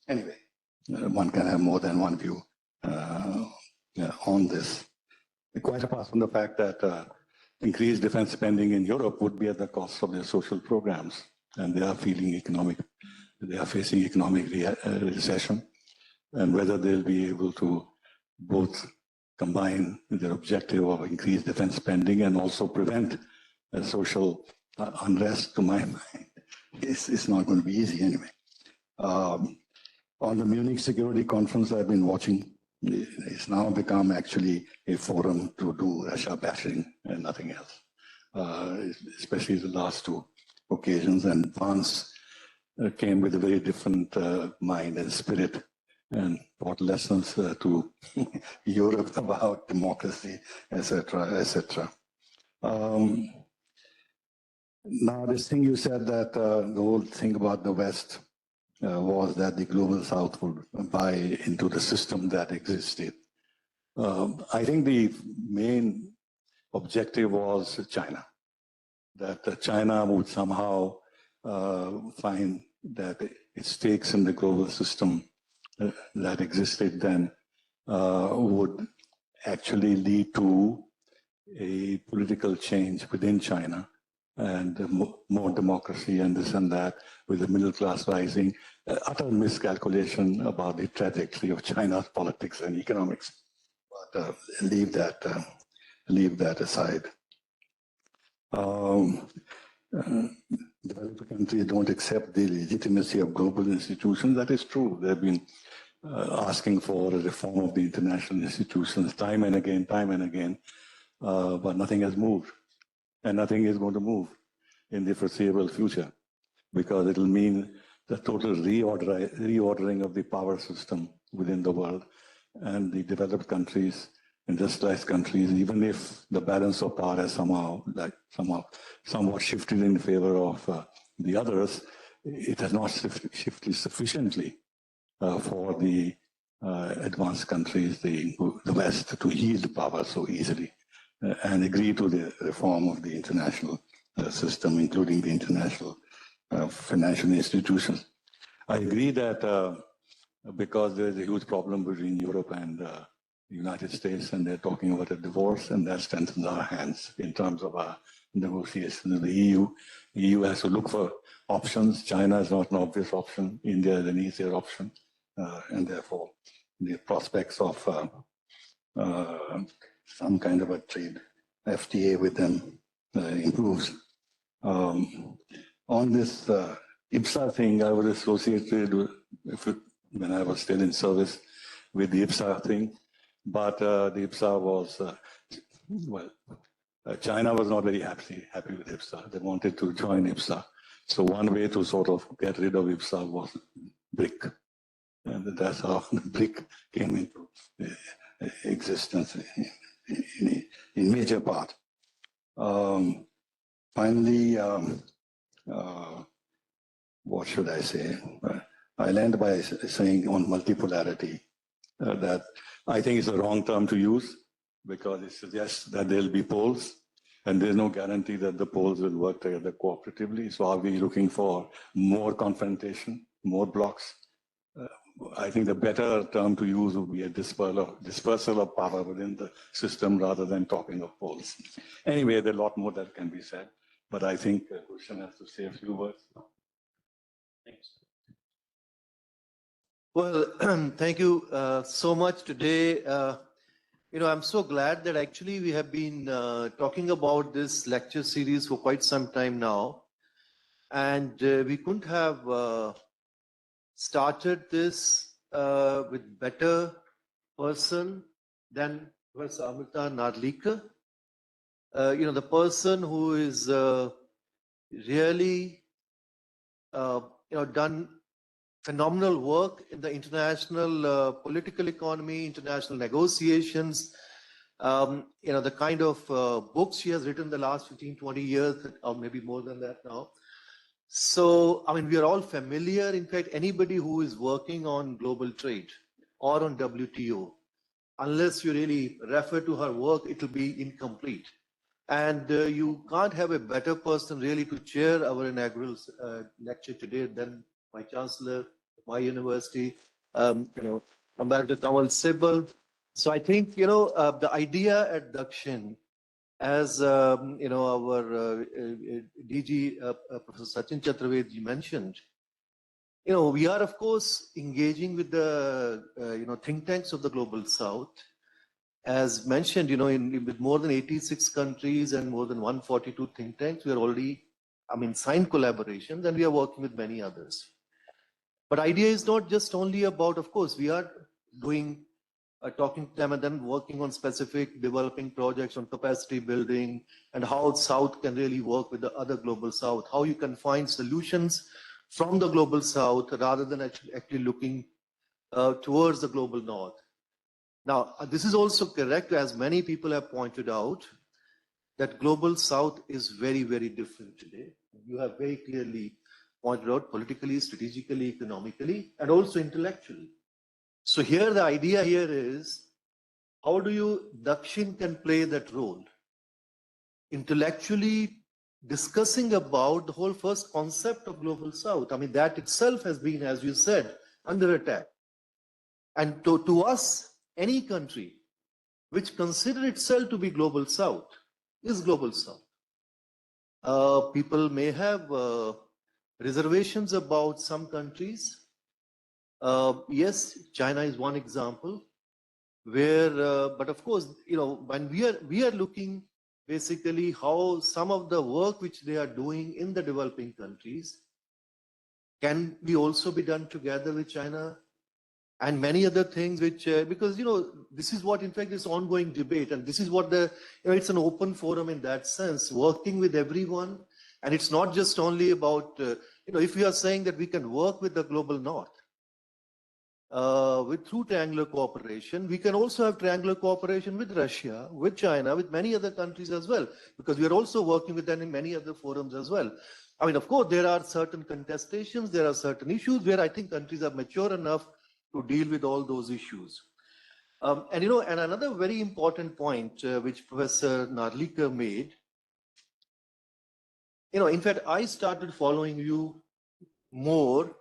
[SPEAKER 2] Anyway, one can have more than one view on this. Quite apart from the fact that increased defense spending in Europe would be at the cost of their social programs, and they are facing economic recession, and whether they'll be able to both combine their objective of increased defense spending and also prevent social unrest, to my mind, it's not going to be easy anyway. On the Munich Security Conference I've been watching, it's now become actually a forum to do Russia bashing and nothing else, especially the last two occasions. And Vance came with a very different mind and spirit and brought lessons to Europe about democracy, etc., etc. Now, this thing you said that the whole thing about the West was that the Global South would buy into the system that existed. I think the main objective was China, that China would somehow find that its stakes in the global system that existed then would actually lead to a political change within China and more democracy and this and that, with the middle class rising. Utter miscalculation about the trajectory of China's politics and economics. But leave that aside. developed countries don't accept the legitimacy of global institutions. That is true. They've been asking for a reform of the international institutions time and again, but nothing has moved, and nothing is going to move in the foreseeable future, because it'll mean the total reordering of the power system within the world, and the developed countries, industrialized countries, even if the balance of power has somewhat shifted in favor of the others, it has not shifted sufficiently for the advanced countries, the West, to yield power so easily and agree to the reform of the international system, including the international financial institutions. I agree that because there is a huge problem between Europe and the United States, and they're talking about a divorce, and that strengthens our hands in terms of our negotiations with the EU. The EU has to look for options. China is not an obvious option. India is an easier option, and therefore the prospects of some kind of a trade FTA with them improves. On this IPSA thing, I was associated when I was still in service with the IPSA thing, but the IPSA was, China was not very happy with IPSA. They wanted to join IPSA. So one way to sort of get rid of IPSA was BRIC. And that's how the BRIC came into existence in major part. Finally, what should I say? I'll end by saying on multipolarity that I think it's a wrong term to use, because it suggests that there'll be poles, and there's no guarantee that the poles will work together cooperatively. So are we looking for more confrontation, more blocks? I think the better term to use would be a dispersal of power within the system rather than talking of poles. Anyway, there's a lot more that can be said, but I think Gulshan has to say a few words. Thanks.
[SPEAKER 13] Well, thank you so much today. I'm so glad that actually we have been talking about this lecture series for quite some time now. And we couldn't have started this with better person than Professor Amrita Narlikar. The person who is really, done phenomenal work in the international political economy, international negotiations. The kind of books she has written the last 15, 20 years, or maybe more than that now. So, we are all familiar. In fact, anybody who is working on global trade or on WTO, unless you really refer to her work, it will be incomplete. And you can't have a better person really to chair our inaugural lecture today than my chancellor, my university, Ambassador Kamal Sibal. So I think, the idea at Dakshin, as our DG Professor Sachin Chaturvedi mentioned, we are of course engaging with the think tanks of the global south. As mentioned, with more than 86 countries and more than 142 think tanks, we are already, signed collaborations, and we are working with many others. But idea is not just only about, of course, we are doing talking to them and then working on specific developing projects on capacity building and how South can really work with the other global South, how you can find solutions from the global South rather than actually looking towards the global North. Now, this is also correct, as many people have pointed out, that global South is very, very different today. You have very clearly pointed out politically, strategically, economically, and also intellectually. So here, the idea here is, how do you, Dakshin can play that role? Intellectually discussing about the whole first concept of global South. That itself has been, as you said, under attack. And to us, any country which consider itself to be global South is global South. People may have reservations about some countries. Yes, China is one example where, but of course, when we are looking basically how some of the work which they are doing in the developing countries can be also be done together with China and many other things which, because, this is what, in fact, is ongoing debate. And this is what it's an open forum in that sense, working with everyone. And it's not just only about, if we are saying that we can work with the global north, through triangular cooperation, we can also have triangular cooperation with Russia, with China, with many other countries as well, because we are also working with them in many other forums as well. I mean, of course, there are certain contestations, there are certain issues where I think countries are mature enough to deal with all those issues. And another very important point which Professor Narlikar made, in fact, I started following you more,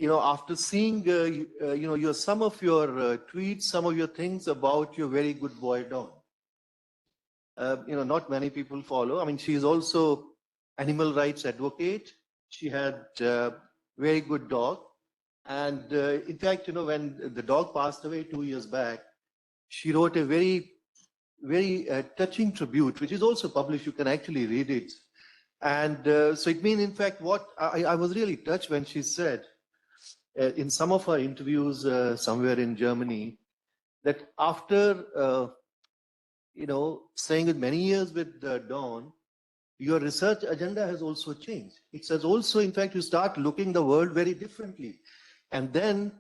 [SPEAKER 13] after seeing, some of your tweets, some of your things about your very good boy Dawn. Not many people follow. I mean, she is also animal rights advocate. She had a very good dog. And in fact, when the dog passed away 2 years back, she wrote a very, very touching tribute, which is also published. You can actually read it. And so it means, in fact, what I was really touched when she said in some of her interviews somewhere in Germany, that after, staying with many years with Dawn, your research agenda has also changed. It says also, in fact, you start looking the world very differently. And then,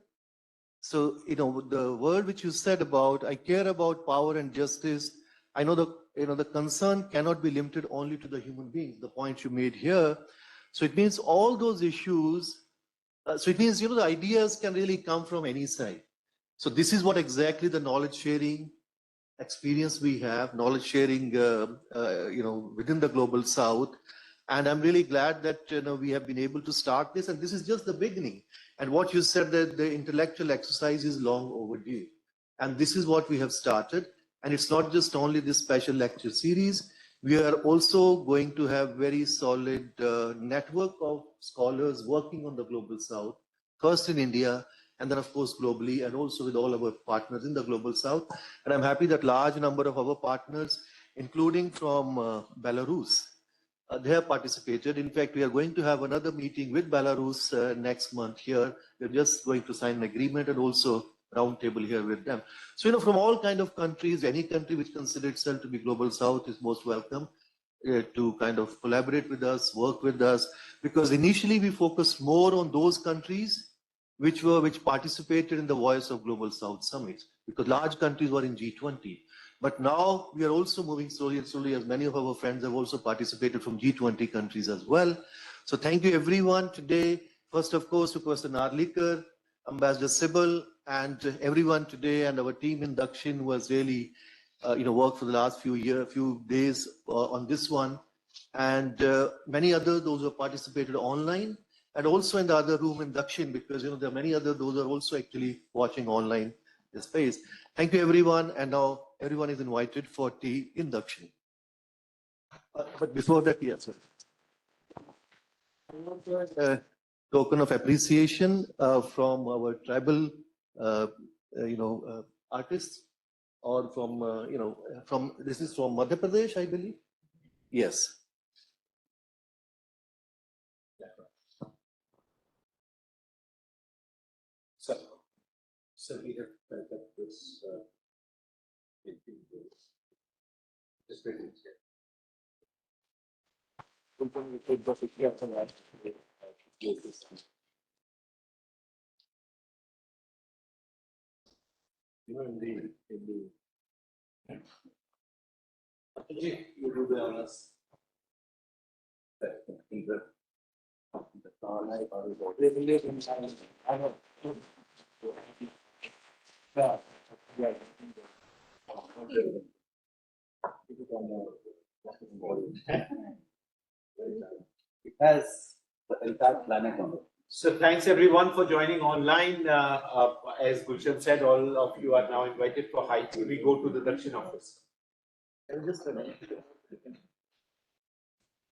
[SPEAKER 13] so, the word which you said about, I care about power and justice, I know the concern cannot be limited only to the human beings, the point you made here. So it means all those issues, so it means, the ideas can really come from any side. So this is what exactly the knowledge sharing experience we have, knowledge sharing, within the global South. And I'm really glad that, we have been able to start this, and this is just the beginning. And what you said, that the intellectual exercise is long overdue. And this is what we have started. And it's not just only this special lecture series. We are also going to have very solid network of scholars working on the global South, first in India, and then, of course, globally, and also with all our partners in the global South. And I'm happy that large number of our partners, including from Belarus, they have participated. In fact, we are going to have another meeting with Belarus next month here. We're just going to sign an agreement and also roundtable here with them. So, from all kind of countries, any country which considers itself to be global South is most welcome to kind of collaborate with us, work with us, because initially we focused more on those countries which participated in the Voice of Global South Summit, because large countries were in G20. But now we are also moving slowly and slowly, as many of our friends have also participated from G20 countries as well. So thank you everyone today. First, of course, to Professor Narlikar, Ambassador Sybil, and everyone today, and our team in Dakshin who has really, worked for the last few days on this one, and many others, those who have participated online, and also in the other room in Dakshin, because there are many others, those are also actually watching online this space. Thank you everyone, and now everyone is invited for tea in Dakshin. But before that, yes, sir. Token of appreciation from our tribal, artists, or from this is from Madhya Pradesh, I believe. Yes. So we have got this. Just wait a minute. In you do the honors.
[SPEAKER 11] It has the entire planet on it.
[SPEAKER 1] So thanks everyone for joining online. As Gulshan said, all of you are now invited for high tea. We go to the Dakshin office.
[SPEAKER 13] Just a minute.